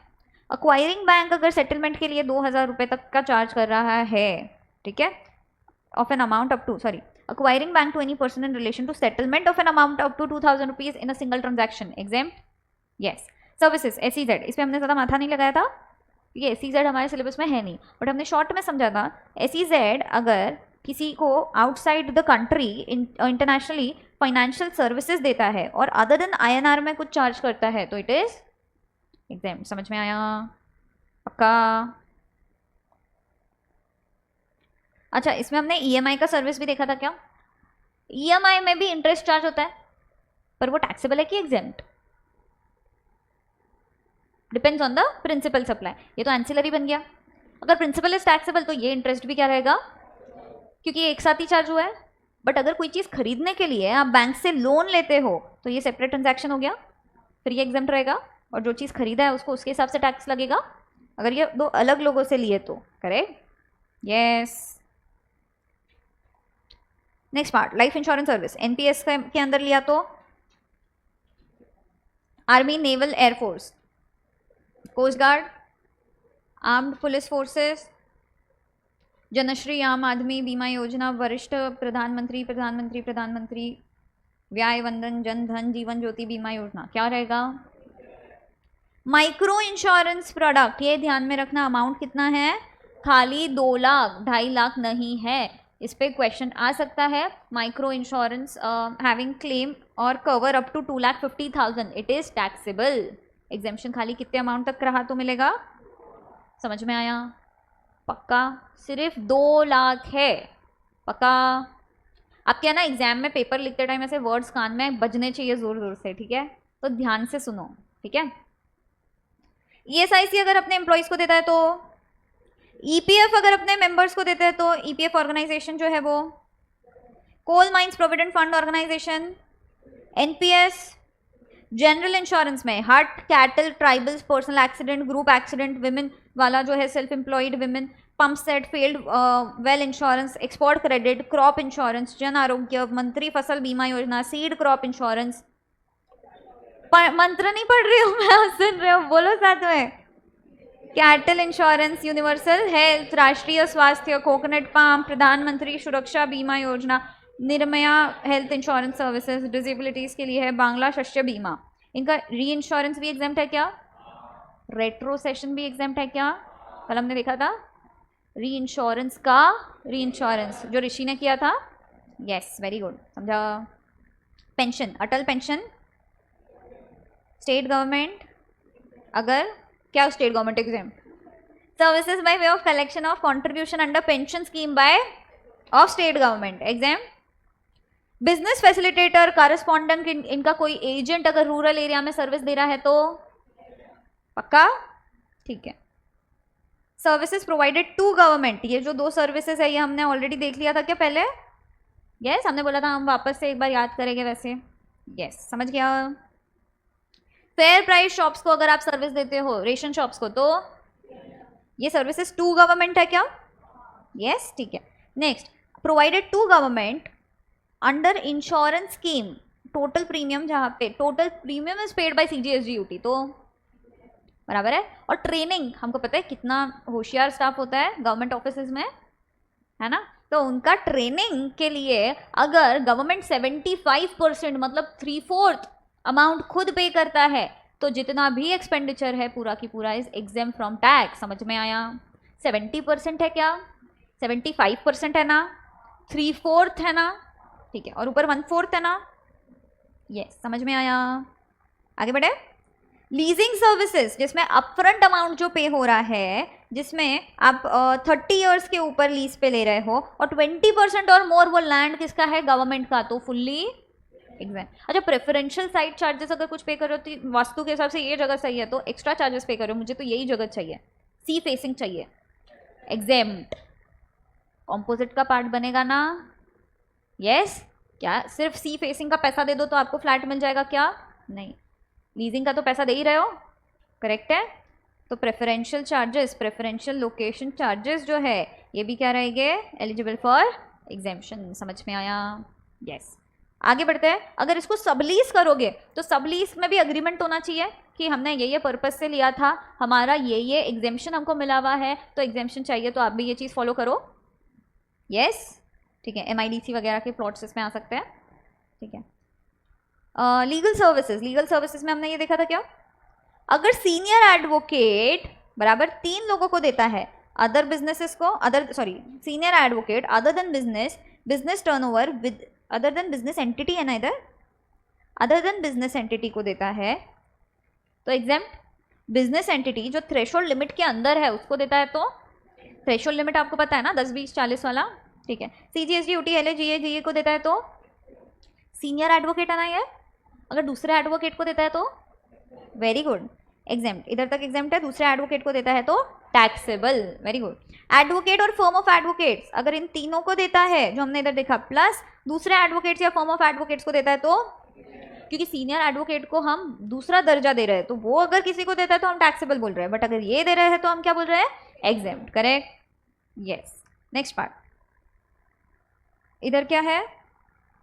Acquiring bank अगर सेटलमेंट के लिए 2000 रुपये तक का चार्ज कर रहा है, ठीक है, of an amount up to, sorry, acquiring bank to any person in relation to settlement of an amount up to 2000 rupees in a single transaction, exam. Yes. Services SEZ, इस पर हमने ज़्यादा माथा नहीं लगाया था, ये SEZ हमारे सिलेबस में है नहीं, बट हमने शॉर्ट में समझा था। SEZ अगर किसी को outside the country internationally financial services देता है और अदर देन INR में कुछ चार्ज करता है तो इट इज एग्जाम। समझ में आया? पक्का? अच्छा, इसमें हमने EMI का सर्विस भी देखा था क्या? EMI में भी इंटरेस्ट चार्ज होता है, पर वो टैक्सेबल है कि exempt? Depends on the principal supply. ये तो एंसिलरी बन गया। अगर प्रिंसिपल इज टैक्सेबल तो ये इंटरेस्ट भी क्या रहेगा, क्योंकि ये एक साथ ही चार्ज हुआ है। बट अगर कोई चीज़ खरीदने के लिए आप बैंक से लोन लेते हो तो ये सेपरेट ट्रांजैक्शन हो गया, फिर ये एग्जाम्प्ट रहेगा, और जो चीज़ खरीदा है उसको उसके हिसाब से टैक्स लगेगा, अगर ये दो अलग लोगों से लिए तो। Correct? Yes. Next part, life insurance service, NPS के अंदर लिया तो army, naval, air force, coast guard, armed police forces, Janashree, Aam Aadmi बीमा योजना, वरिष्ठ प्रधानमंत्री, प्रधानमंत्री व्याय वंदन, जन धन, जीवन ज्योति बीमा योजना, क्या रहेगा? माइक्रो इंश्योरेंस प्रोडक्ट, ये ध्यान में रखना, अमाउंट कितना है? खाली 2 लाख, 2.5 लाख नहीं है। इस पे क्वेश्चन आ सकता है। माइक्रो इंश्योरेंस हैविंग क्लेम और cover up to 2,50,000, it is taxable. Exemption खाली कितने अमाउंट तक रहा तो मिलेगा? समझ में आया? पक्का? सिर्फ 2 लाख है। पक्का? आप क्या ना एग्जाम में पेपर लिखते टाइम ऐसे वर्ड्स कान में बजने चाहिए जोर जोर से, ठीक है? तो ध्यान से सुनो, ठीक है? ESIC अगर अपने एम्प्लॉयज को देता है तो, EPF अगर अपने मेंबर्स को देता है तो, EPF ऑर्गेनाइजेशन जो है वो, coal mines provident fund organisation, NPS, general insurance में heart, cattle, tribals, personal accident, group accident, women वाला जो है self employed women, pump set, field well insurance, export credit, crop insurance, Jan Arogya, मंत्री फसल बीमा योजना, सीड क्रॉप इंश्योरेंस। मंत्र नहीं पढ़ रही हूँ मैं, सुन रहे हो, बोलो साथ में। कैटल इंश्योरेंस, यूनिवर्सल हेल्थ, राष्ट्रीय स्वास्थ्य, कोकोनट पाम, प्रधानमंत्री सुरक्षा बीमा योजना, Nirbhaya health insurance services, disabilities के लिए है, बांग्ला शस्य बीमा। इनका री इंश्योरेंस भी एग्जाम्प्ट है क्या? रेट्रोसेशन भी एग्जाम्प्ट है क्या? कल हमने देखा था री इंश्योरेंस का, री इंश्योरेंस जो ऋषि ने किया था। यस, वेरी गुड, समझा? पेंशन, अटल पेंशन, स्टेट गवर्नमेंट, अगर क्या state government exam, services by way of collection of contribution under pension scheme bye of state government, exam. Business facilitator, correspondent, इनका कोई एजेंट अगर रूरल एरिया में service दे रहा है तो। पक्का? ठीक है। सर्विसेज प्रोवाइडेड टू गवर्नमेंट, ये जो 2 सर्विसेज है ये हमने ऑलरेडी देख लिया था क्या पहले? यस, हमने बोला था हम वापस से एक बार याद करेंगे वैसे। यस, समझ गया? फेयर प्राइस शॉप्स को अगर आप सर्विस देते हो, रेशन शॉप्स को, तो ये सर्विसेज टू गवर्नमेंट है क्या? यस, ठीक है। Next, provided to government under insurance scheme, total premium, जहाँ पे total premium is paid by CGSGUT, तो बराबर है। और ट्रेनिंग, हमको पता है कितना होशियार स्टाफ होता है गवर्नमेंट ऑफिसेज में, है ना? तो उनका ट्रेनिंग के लिए अगर गवर्नमेंट 75% मतलब 3/4 अमाउंट खुद पे करता है, तो जितना भी एक्सपेंडिचर है पूरा की पूरा इज एग्जेम्प्ट फ्रॉम टैक्स। समझ में आया? 70% है क्या? 75% है ना? 3/4 है ना? ठीक है, और ऊपर 1/4 है ना? यस, समझ में आया? आगे बढ़े। लीजिंग सर्विसेज, जिसमें अपफ्रंट अमाउंट जो पे हो रहा है, जिसमें आप 30 ईयर्स के ऊपर लीज पे ले रहे हो, और 20% और मोर वो लैंड किसका है? गवर्नमेंट का, तो फुल्ली एग्जैक्ट। अच्छा, प्रेफरेंशियल साइट चार्जेस अगर कुछ पे करो तो वास्तु के हिसाब से ये जगह सही है तो एक्स्ट्रा चार्जेस पे करो, मुझे तो यही जगह चाहिए, सी फेसिंग चाहिए, एग्जेम्प्ट। कॉम्पोजिट का पार्ट बनेगा ना? यस। क्या सिर्फ सी फेसिंग का पैसा दे दो तो आपको फ्लैट मिल जाएगा क्या? नहीं, लीजिंग का तो पैसा दे ही रहे हो, करेक्ट है। तो preferential charges, preferential location charges जो है ये भी क्या रहेंगे? Eligible for exemption. समझ में आया? यस। आगे बढ़ते हैं। अगर इसको सबलीज करोगे तो सबलीज में भी अग्रीमेंट होना चाहिए कि हमने ये पर्पज से लिया था, हमारा ये एग्जेम्पशन हमको मिला हुआ है, तो एग्जेम्पशन चाहिए तो आप भी ये चीज़ फॉलो करो। यस, ठीक है। MIDC वगैरह के प्लॉट्स इसमें आ सकते हैं, ठीक है। लीगल सर्विसेज, लीगल सर्विसेज में हमने ये देखा था क्या? अगर सीनियर एडवोकेट बराबर 3 लोगों को देता है, अदर बिजनेसेस को, senior advocate other than business turnover with other than business entity है ना, इधर अदर देन बिजनेस एंटिटी को देता है तो एग्जेम्प्ट। बिजनेस एंटिटी जो थ्रेशोल्ड लिमिट के अंदर है उसको देता है तो थ्रेशोल्ड लिमिट आपको पता है ना, 10, 20, 40 वाला, ठीक है। CGST, UT, LA, GA, GA को देता है तो सीनियर एडवोकेट है ना ये। अगर दूसरे एडवोकेट को देता है तो वेरी गुड, एग्जेम्प्ट। इधर तक एग्जेम्प्ट है। दूसरे एडवोकेट को देता है तो टैक्सेबल, वेरी गुड। एडवोकेट और फर्म ऑफ एडवोकेट्स, अगर इन तीनों को देता है जो हमने इधर देखा, प्लस दूसरे एडवोकेट्स या फर्म ऑफ एडवोकेट्स को देता है तो, क्योंकि सीनियर एडवोकेट को हम दूसरा दर्जा दे रहे हैं तो वो अगर किसी को देता है तो हम टैक्सेबल बोल रहे हैं, बट अगर ये दे रहे हैं तो हम क्या बोल रहे हैं? Exempt, correct. Yes, next part. इधर क्या है?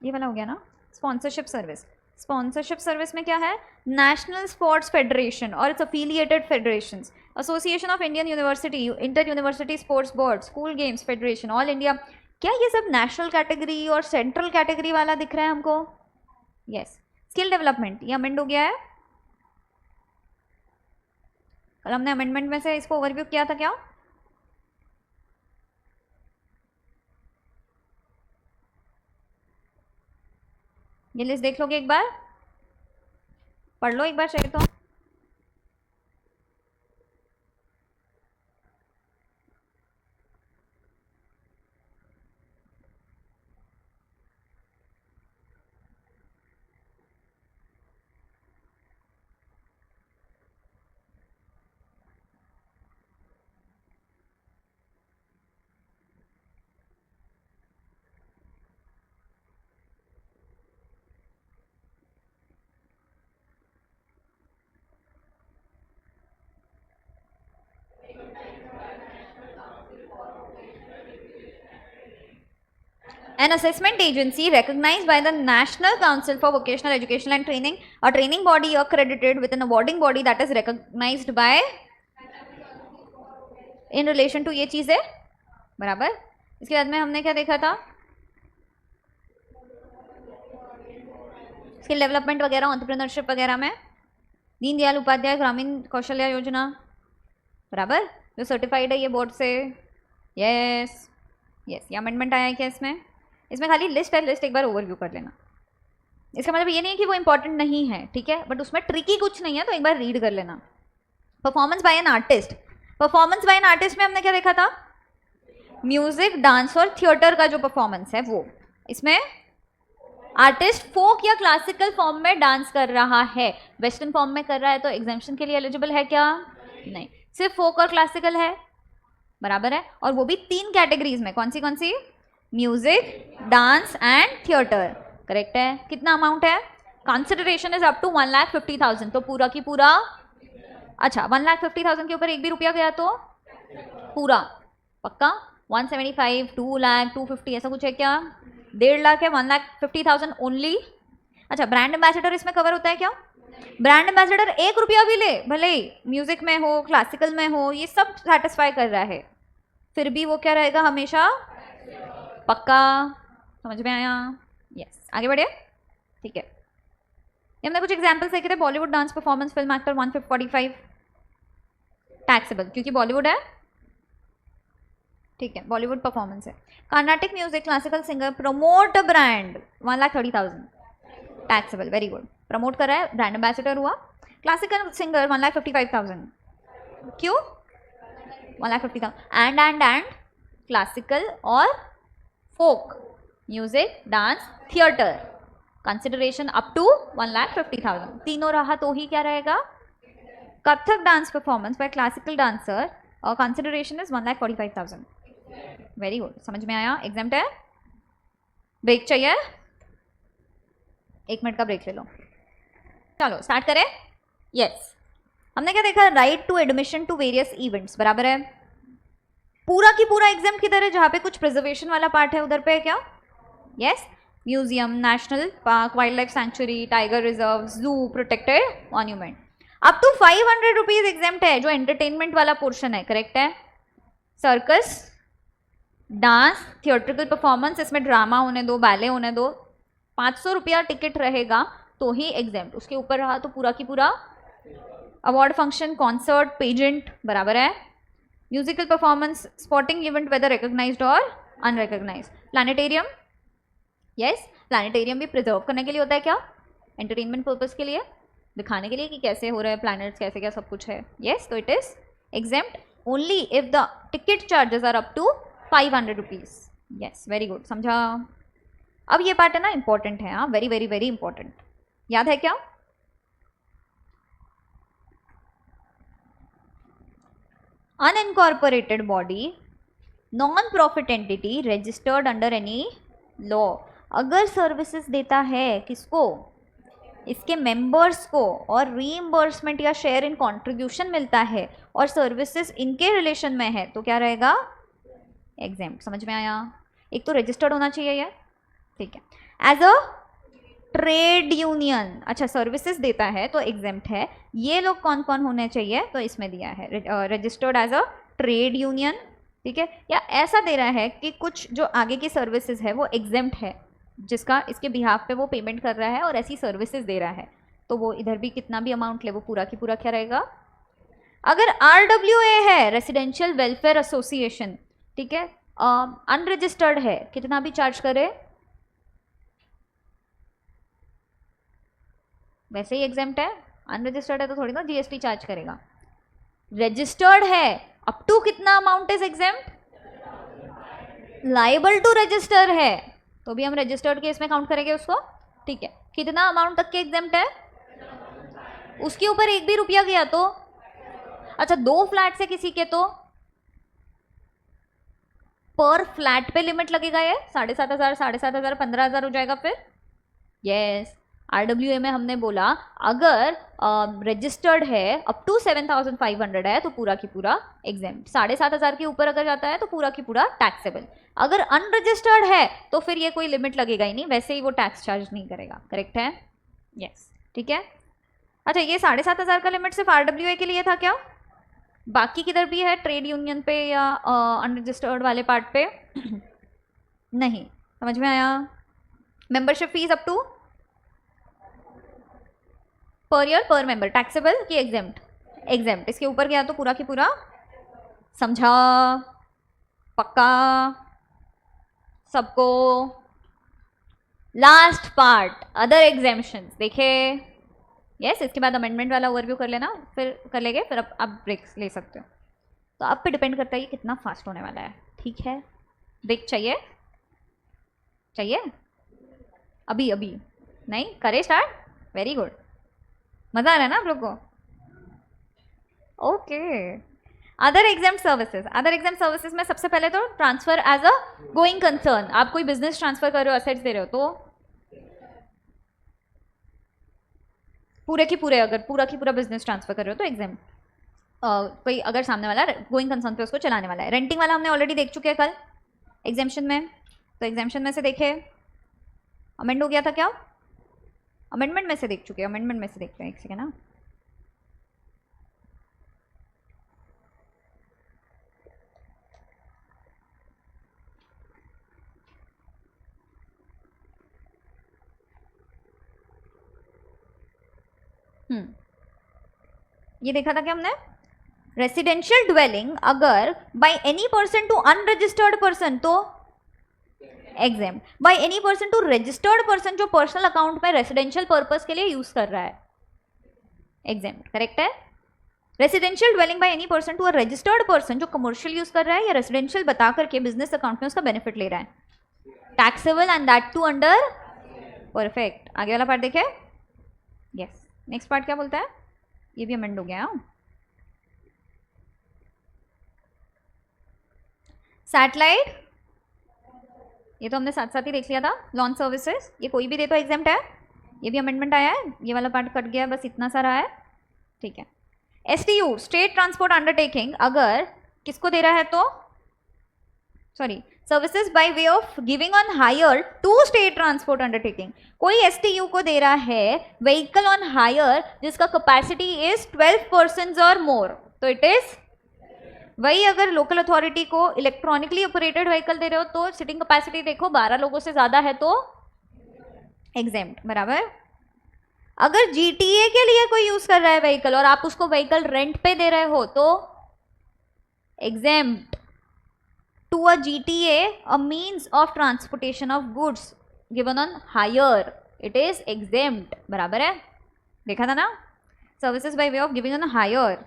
ये वाला हो गया ना, स्पॉन्सरशिप सर्विस। स्पॉन्सरशिप सर्विस में क्या है? नेशनल स्पोर्ट्स फेडरेशन और it's affiliated federations, association of Indian university, inter university sports board, school games federation, all India. क्या ये सब नेशनल कैटेगरी और सेंट्रल कैटेगरी वाला दिख रहा है हमको? यस। स्किल डेवलपमेंट, ये अमेंड हो गया है। कल हमने अमेंडमेंट में से इसको ओवरव्यू किया था क्या? ये लिस्ट देख लोगे एक बार, पढ़ लो एक बार चाहिए तो। An assessment agency recognized by the National Council for Vocational Education and Training, a training body accredited with an awarding body that is recognized by in relation to ये चीज़ है, बराबर। इसके बाद में हमने क्या देखा था? स्किल डेवलपमेंट वगैरह, एंटरप्रेन्योरशिप वगैरह में दीनदयाल उपाध्याय ग्रामीण कौशल्या योजना, बराबर, जो सर्टिफाइड है ये बोर्ड से। यस यस, ये अमेंडमेंट आया है क्या इसमें? इसमें खाली लिस्ट है, लिस्ट एक बार ओवरव्यू कर लेना। इसका मतलब ये नहीं है कि वो इंपॉर्टेंट नहीं है, ठीक है, बट उसमें ट्रिकी कुछ नहीं है तो एक बार रीड कर लेना। Performance by an artist, performance by an artist में हमने क्या देखा था? म्यूजिक, डांस और थिएटर का जो परफॉर्मेंस है वो। इसमें आर्टिस्ट फोक या क्लासिकल फॉर्म में डांस कर रहा है, वेस्टर्न फॉर्म में कर रहा है तो एग्जामिनेशन के लिए एलिजिबल है क्या? नहीं, सिर्फ फोक और क्लासिकल है, बराबर है। और वो भी 3 कैटेगरीज में, कौन सी? Music, dance and theatre, correct है। कितना अमाउंट है? कंसिडरेशन इज अप टू 1,50,000, तो पूरा की पूरा, अच्छा 1,50,000 के ऊपर एक भी रुपया गया तो पूरा पक्का 175, 2 लाख, 250 ऐसा कुछ है क्या? 1.5 लाख है, 1,50,000 ओनली। अच्छा, ब्रांड एम्बेसडर इसमें कवर होता है क्या? ब्रांड एम्बेसडर 1 रुपया भी ले, भले ही म्यूजिक में हो, क्लासिकल में हो, ये सब सेटिस्फाई कर रहा है, फिर भी वो क्या रहेगा हमेशा? पक्का, समझ में आया? यस, आगे बढ़े, ठीक है। ये हमने कुछ एग्जाम्पल्स देखे थे. Bollywood dance performance, film actor 145 taxable क्योंकि बॉलीवुड है. ठीक है, बॉलीवुड परफॉर्मेंस है. Carnatic music, classical singer, promote a brand 1,30,000 taxable. Very good. Promote कर रहा है, ब्रांड एम्बेसडर हुआ. Classical singer 1,55,000. क्यों 1,50,000? एंड क्लासिकल और folk music, dance, theatre consideration up to 1,50,000. तीनों रहा तो ही क्या रहेगा? Kathak dance performance by classical dancer और कंसिडरेशन इज 1,45,000. Very good. समझ में आया? एग्जाम्प्ट है. ब्रेक चाहिए? 1 मिनट का ब्रेक ले लो. चलो स्टार्ट करें. यस, हमने क्या देखा? Right to admission to various events. बराबर है. पूरा की पूरा एग्जाम किधर है? जहां पे कुछ प्रिजर्वेशन वाला पार्ट है उधर पे है क्या? Yes. Museum, national park, wildlife sanctuary, tiger reserve, zoo, protected monument. Up to 500 rupees exempt है, जो एंटरटेनमेंट वाला पोर्शन है. करेक्ट है. सर्कस, डांस, थिएट्रिकल परफॉर्मेंस, इसमें ड्रामा होने दो, बैले होने दो, 500 रुपया टिकट रहेगा तो ही एग्जाम्प्ट. उसके ऊपर रहा तो पूरा की पूरा अवार्ड फंक्शन, कॉन्सर्ट, पेजेंट. बराबर है. Musical performance, sporting event whether recognised और अनरिकॉग्नाइज्ड. प्लानिटेरियम, यस, प्लानिटेरियम भी प्रिजर्व करने के लिए होता है क्या? एंटरटेनमेंट पर्पज के लिए, दिखाने के लिए कि कैसे हो रहा है प्लैनेट्स, कैसे क्या सब कुछ है. यस, तो it is exempt only if the ticket charges are up to 500 rupees. Yes, very good. समझा? अब ये पार्ट है ना इंपॉर्टेंट है. हाँ, वेरी वेरी वेरी इंपॉर्टेंट. याद है क्या? Unincorporated body, non profit entity registered under any law, अगर सर्विसेज देता है किसको? इसके मेंबर्स को, और रीइंबर्समेंट या शेयर इन कंट्रीब्यूशन मिलता है और सर्विसेज इनके रिलेशन में है तो क्या रहेगा? एग्जाम्प्ट. समझ में आया? एक तो रजिस्टर्ड होना चाहिए ये. ठीक है. As a trade union. अच्छा, सर्विसेज देता है तो एग्जाम्प्ट है. ये लोग कौन कौन होने चाहिए? तो इसमें दिया है registered as a trade union. ठीक है. या ऐसा दे रहा है कि कुछ जो आगे की सर्विसेज है वो एग्जाम्प्ट है, जिसका इसके बिहाफ पे वो पेमेंट कर रहा है और ऐसी सर्विसेज दे रहा है, तो वो इधर भी कितना भी अमाउंट ले वो पूरा की पूरा क्या रहेगा? अगर RWA है, रेसिडेंशियल वेलफेयर एसोसिएशन, ठीक है, अनरजिस्टर्ड है, कितना भी चार्ज करे वैसे ही एग्जाम्प्ट है. अनरजिस्टर्ड है तो थोड़ी ना GST चार्ज करेगा. रजिस्टर्ड है अप टू कितना amount is exempt? Liable to register है तो भी हम रजिस्टर्ड के इसमें काउंट करेंगे उसको. ठीक है. कितना अमाउंट तक के एग्जाम्प्ट है? उसके ऊपर 1 भी रुपया गया तो? अच्छा, 2 फ्लैट है किसी के तो पर फ्लैट पे लिमिट लगेगा. ये 7,500, 7,500, 15,000 हो जाएगा फिर. यस. RWA में हमने बोला अगर रजिस्टर्ड है अप टू 7,500 है तो पूरा की पूरा एग्जाम्प्ट. 7,500 के ऊपर अगर जाता है तो पूरा की पूरा टैक्सेबल. अगर अनरजिस्टर्ड है तो फिर ये कोई लिमिट लगेगा ही नहीं, वैसे ही वो टैक्स चार्ज नहीं करेगा. करेक्ट है. यस. ठीक है. अच्छा, ये 7,500 का लिमिट सिर्फ RWA के लिए था क्या? बाकी किधर भी है ट्रेड यूनियन पे या अनरजिस्टर्ड वाले पार्ट पे? नहीं. समझ में आया? Membership fees up to per year per member taxable कि एग्जाम्प्ट? एग्जाम्प्ट. इसके ऊपर गया तो पूरा की पूरा. समझा? पक्का सबको? लास्ट पार्ट अदर एग्जाम्पशंस देखे. यस. इसके बाद अमेंडमेंट वाला ओवरव्यू कर लेना, फिर कर लेंगे, फिर अब ब्रेक्स ले सकते हो. तो आप पे डिपेंड करता है कि कितना फास्ट होने वाला है. ठीक है. ब्रेक चाहिए? चाहिए अभी? अभी नहीं करे स्टार्ट. Very good. मजा आ रहा है ना आप लोग को? Okay. Other exempt services. Other exempt services में सबसे पहले तो transfer as a going concern. आप कोई बिजनेस ट्रांसफर कर रहे हो, असेट्स दे रहे हो, तो पूरे की पूरे, अगर पूरा की पूरा बिजनेस ट्रांसफर कर रहे हो तो एग्जाम्प्ट. कोई अगर सामने वाला गोइंग कंसर्न पे उसको चलाने वाला है. रेंटिंग वाला हमने ऑलरेडी देख चुके हैं कल एग्जाम्पशन में. तो एग्जाम्पशन में से देखे अमेंड हो गया था क्या? अमेंडमेंट में से देख चुके हैं. अमेंडमेंट में से देखते हैं. एक सेकेंड ना. ये देखा था क्या हमने? रेसिडेंशियल ड्वेलिंग अगर by any person to unregistered person तो exempt, by any person to registered person जो पर्सनल अकाउंट में रेसिडेंशियल पर्पस के लिए यूज कर रहा है, एग्जेम्प्ट करेक्ट है। Residential dwelling by any person to a registered person जो कमर्शियल यूज कर रहा है या रेसिडेंशियल बता करके बिजनेस अकाउंट में उसका बेनिफिट ले रहा है, taxable and that too under, perfect. आगे वाला पार्ट देखे, यस। नेक्स्ट पार्ट क्या बोलता है? ये भी अमेंड हो गया। सैटेलाइट, ये तो हमने साथ साथ ही देख लिया था। लॉन्च सर्विसेज, ये कोई भी दे तो एग्जेम्प्ट है, ये भी अमेंडमेंट आया है, ये वाला पार्ट कट गया, बस इतना सारा है, ठीक है। STU स्टेट ट्रांसपोर्ट अंडरटेकिंग अगर किसको दे रहा है तो, sorry, services by way of giving on hire to state transport undertaking, कोई STU को दे रहा है व्हीकल ऑन हायर जिसका कैपेसिटी इज 12 पर्सन्स और मोर, तो इट इज, वही अगर लोकल अथॉरिटी को इलेक्ट्रॉनिकली ऑपरेटेड व्हीकल दे रहे हो तो सिटिंग कैपेसिटी देखो 12 लोगों से ज्यादा है तो एग्जेम्प्ट, बराबर। अगर GTA के लिए कोई यूज कर रहा है व्हीकल और आप उसको व्हीकल रेंट पे दे रहे हो तो exempt. To a GTA a means of transportation of goods given on hire, it is exempt, बराबर है, देखा था ना। Services by way of giving on hire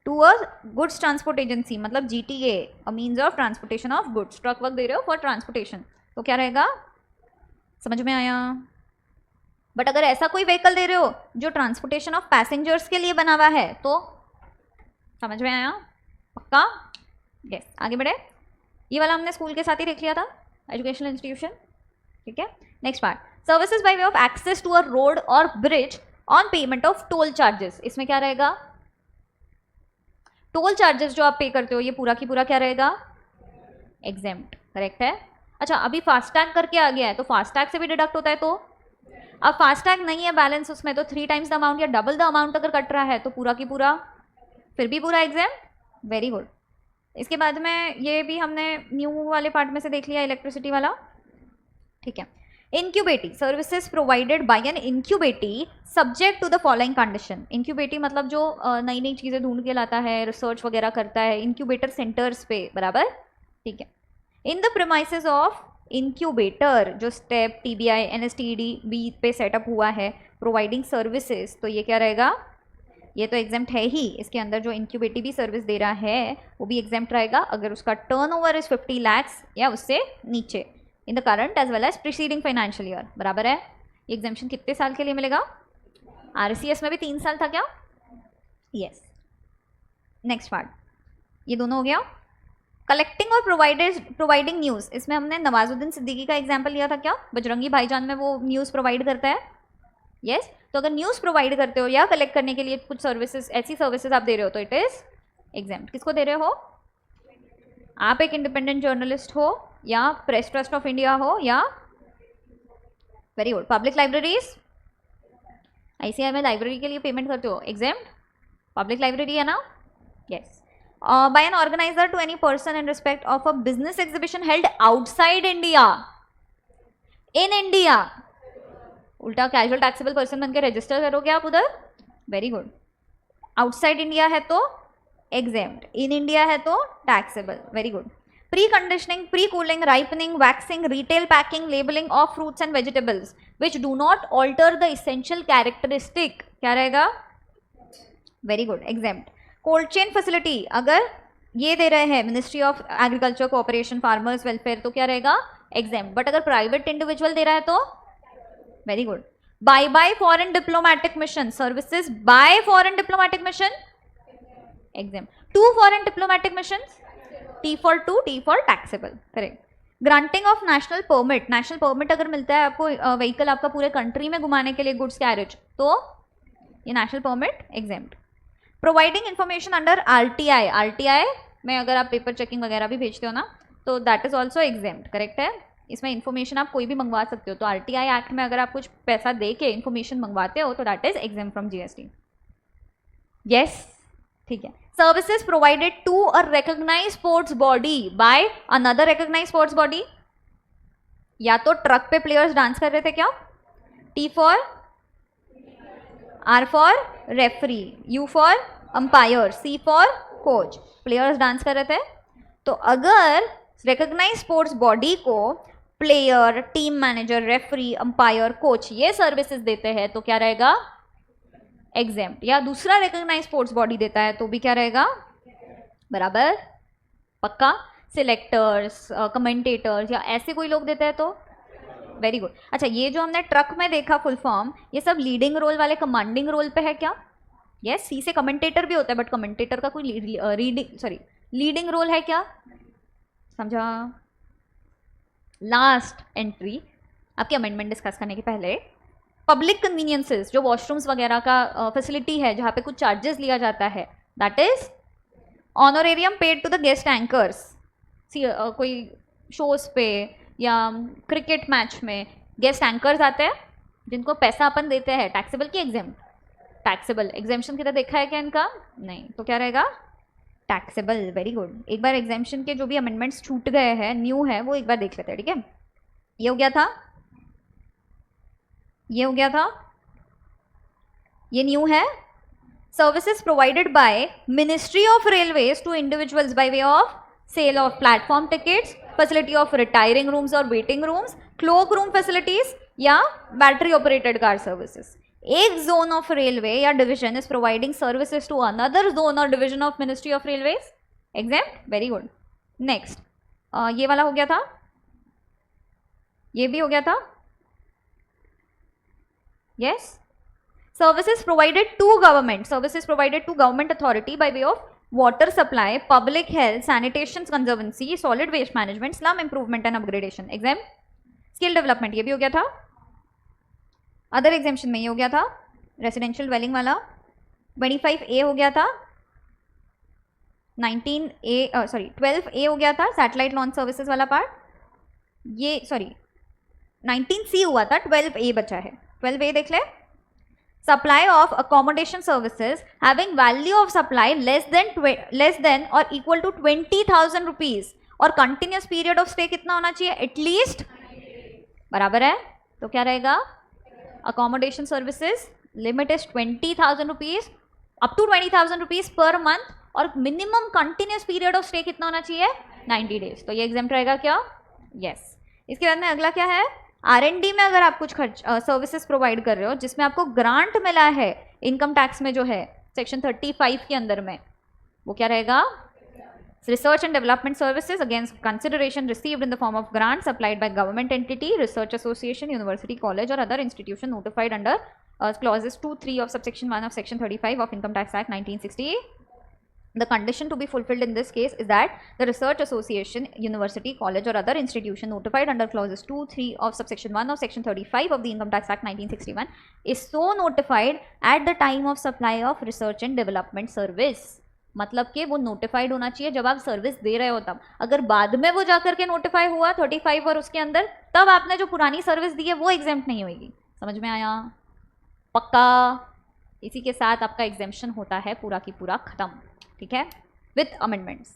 to a goods transport agency मतलब GTA a means of transportation of goods, truck work दे रहे हो for transportation, तो क्या रहेगा? समझ में आया? बट अगर ऐसा कोई व्हीकल दे रहे हो जो ट्रांसपोर्टेशन ऑफ पैसेंजर्स के लिए बना हुआ है तो समझ में आया? पक्का? यस। आगे बढ़े, ये वाला हमने स्कूल के साथ ही देख लिया था, एजुकेशनल इंस्टीट्यूशन, ठीक है। Next part, services by way of access to a road और bridge on payment of toll charges, इसमें क्या रहेगा? टोल चार्जेस जो आप पे करते हो ये पूरा की पूरा क्या रहेगा? एग्जेम्प्ट, करेक्ट है। अच्छा, अभी फास्टैग करके आ गया है तो फास्टैग से भी डिडक्ट होता है, तो अब फास्टैग नहीं है बैलेंस उसमें तो 3 टाइम्स द अमाउंट या डबल द अमाउंट अगर कट रहा है तो पूरा की पूरा, फिर भी पूरा एग्जेम्प्ट, वेरी गुड। इसके बाद में ये भी हमने न्यू वाले पार्ट में से देख लिया, इलेक्ट्रिसिटी वाला, ठीक है। Incubatee services provided by an incubatee subject to the following condition, incubatee मतलब जो नई नई चीज़ें ढूंढ के लाता है, रिसर्च वगैरह करता है, इंक्यूबेटर सेंटर्स पे, बराबर, ठीक है। In the premises of incubator जो स्टेप TBI NSTED पे सेटअप हुआ है, प्रोवाइडिंग सर्विसेज, तो ये क्या रहेगा? ये तो एग्जेम्प्ट है ही, इसके अंदर जो इंक्यूबेटी भी सर्विस दे रहा है वो भी एग्जेम्प्ट रहेगा अगर उसका टर्नओवर इज 50 lakhs या उससे नीचे in the current as well as preceding financial year, बराबर है। ये एग्जेम्पशन कितने साल के लिए मिलेगा? RCS में भी 3 साल था क्या? यस। नेक्स्ट पार्ट, ये दोनों हो गया। कलेक्टिंग और प्रोवाइडिंग न्यूज़, इसमें हमने नवाजुद्दीन सिद्दीकी का एग्जाम्पल लिया था क्या? बजरंगी भाईजान में वो न्यूज़ प्रोवाइड करता है, यस। तो अगर न्यूज़ प्रोवाइड करते हो या कलेक्ट करने के लिए कुछ सर्विसेज, ऐसी सर्विसेज आप दे रहे हो तो इट इज एग्जेम्प्ट। किसको दे रहे हो? आप एक इंडिपेंडेंट जर्नलिस्ट हो या प्रेस ट्रस्ट ऑफ इंडिया हो या, very good, public libraries, ICI में लाइब्रेरी के लिए पेमेंट करते हो, एग्जेम्प्ट, पब्लिक लाइब्रेरी है ना, yes. By an organiser to any person in respect of a business exhibition held outside India, in India, उल्टा कैजुअल टैक्सेबल पर्सन बन के रजिस्टर करोगे आप उधर, वेरी गुड। आउटसाइड इंडिया है तो एग्जेम्प्ट, इन इंडिया है तो taxable, very good. Pre conditioning, pre cooling, ripening, waxing, retail packing, labelling of fruits and vegetables which do not alter the essential characteristic, क्या रहेगा? Very good, exempt. Cold chain facility अगर ये दे रहे हैं ministry of agriculture, cooperation, farmers welfare, तो क्या रहेगा? एग्जेम्प्ट। बट अगर प्राइवेट इंडिविजुअल दे रहा है तो, very good. By foreign diplomatic mission, services by foreign diplomatic mission, exempt. To foreign diplomatic mission, T for to, T for taxable, correct. Granting of national permit, national permit अगर मिलता है आपको vehicle आपका पूरे कंट्री में घुमाने के लिए, गुड्स कैरेज, तो ये national permit, exempt. Providing information under RTI में अगर आप पेपर चेकिंग वगैरह भी भेजते हो ना तो that is also exempt, correct है। इसमें इन्फॉर्मेशन आप कोई भी मंगवा सकते हो, तो RTI एक्ट में अगर आप कुछ पैसा दे के इन्फॉर्मेशन मंगवाते हो तो that is exempt from GST, yes, ठीक है। Services provided to a recognised sports body by another recognised sports body, या तो ट्रक पे प्लेयर्स डांस कर रहे थे क्या? T for, R for referee, U for umpire, C for coach, players dance कर रहे थे। तो अगर रिकॉग्नाइज स्पोर्ट्स बॉडी को player, team manager, referee, umpire, coach ये सर्विसेज देते हैं तो क्या रहेगा? एग्जेम्प्ट। या दूसरा रिकॉग्नाइज स्पोर्ट्स बॉडी देता है तो भी क्या रहेगा? बराबर, पक्का। सिलेक्टर्स, कमेंटेटर्स या ऐसे कोई लोग देते हैं तो वेरी गुड। अच्छा, ये जो हमने ट्रक में देखा फुल फॉर्म, ये सब लीडिंग रोल वाले कमांडिंग रोल पे है क्या? यस, सी से कमेंटेटर भी होता है बट कमेंटेटर का कोई लीडिंग रोल है क्या? समझा? लास्ट एंट्री आपकी अमेंडमेंट डिस्कस करने के पहले, पब्लिक कन्वीनियंसेस, जो वॉशरूम्स वगैरह का फैसिलिटी है जहाँ पे कुछ चार्जेस लिया जाता है, that is honorarium paid to the guest anchors. कोई शोज पे या क्रिकेट मैच में गेस्ट एंकर्स आते हैं जिनको पैसा अपन देते हैं, टैक्सेबल की एग्जेम्प्ट? टैक्सेबल। एग्जेम्पशन की तरह देखा है क्या इनका? नहीं, तो क्या रहेगा? टैक्सेबल। Very good. एक बार एग्जेम्पशन के जो भी अमेंडमेंट्स छूट गए हैं, न्यू है, वो एक बार देख लेते हैं, ठीक है? ये हो गया था, ये हो गया था, ये न्यू है। Services provided by ministry of railways to individuals by way of sale of platform tickets, facility of retiring rooms और waiting rooms, cloak room facilities या बैटरी ऑपरेटेड कार सर्विसेज। एक जोन ऑफ रेलवे या division is providing services to another zone और division of ministry of railways, exempt. Very good. Next, ये वाला हो गया था, ये भी हो गया था, yes. Services provided to government, services provided to government authority by way of water supply, public health, sanitation conservancy, solid waste management, slum improvement and upgradation, exam. Skill development, ये भी हो गया था। अदर एग्जामेशन में ये हो गया था, रेसिडेंशियल ड्वेलिंग वाला। 25A हो गया था, 12A हो गया था, सैटेलाइट लॉन्च सर्विसेज वाला पार्ट। ये 19C हुआ था, 12A बचा है। 12A देख ले। Supply of accommodation services having value of supply less than और इक्वल टू 20,000 रुपीज और कंटिन्यूस पीरियड ऑफ स्टे कितना होना चाहिए? एटलीस्ट, बराबर है। तो क्या रहेगा? Accommodation services limit is 20,000 rupees, up to 20,000 rupees per month, और minimum continuous period of stay कितना होना चाहिए? 90 डेज। तो ये एग्जाम्प्ट रहेगा क्या? यस। इसके बाद में अगला क्या है? R&D में अगर आप कुछ सर्विसेज प्रोवाइड कर रहे हो जिसमें आपको ग्रांट मिला है इनकम टैक्स में जो है सेक्शन 35 के अंदर में, वो क्या रहेगा? Research and development services against consideration received in the form of grant supplied by government entity, research association, university, college और other institution notified under clauses 2, 3 of subsection 1 of section 35 of Income Tax Act 1960. The condition to be fulfilled in this case is that the research association, university, college or other institution notified under clauses 2, 3 of subsection 1 of section 35 of the Income Tax Act 1961 is so notified at the time of supply of research and development service. मतलब कि वो notified होना चाहिए जब आप service दे रहे हो तब। अगर बाद में वो जाकर के नोटिफाई हुआ 35 और उसके अंदर, तब आपने जो पुरानी सर्विस दी है वो एग्जेम्प्ट नहीं होगी। समझ में आया? पक्का? इसी के साथ आपका एग्जेम्पशन होता है पूरा की पूरा खत्म, ठीक है, विथ अमेंडमेंट्स।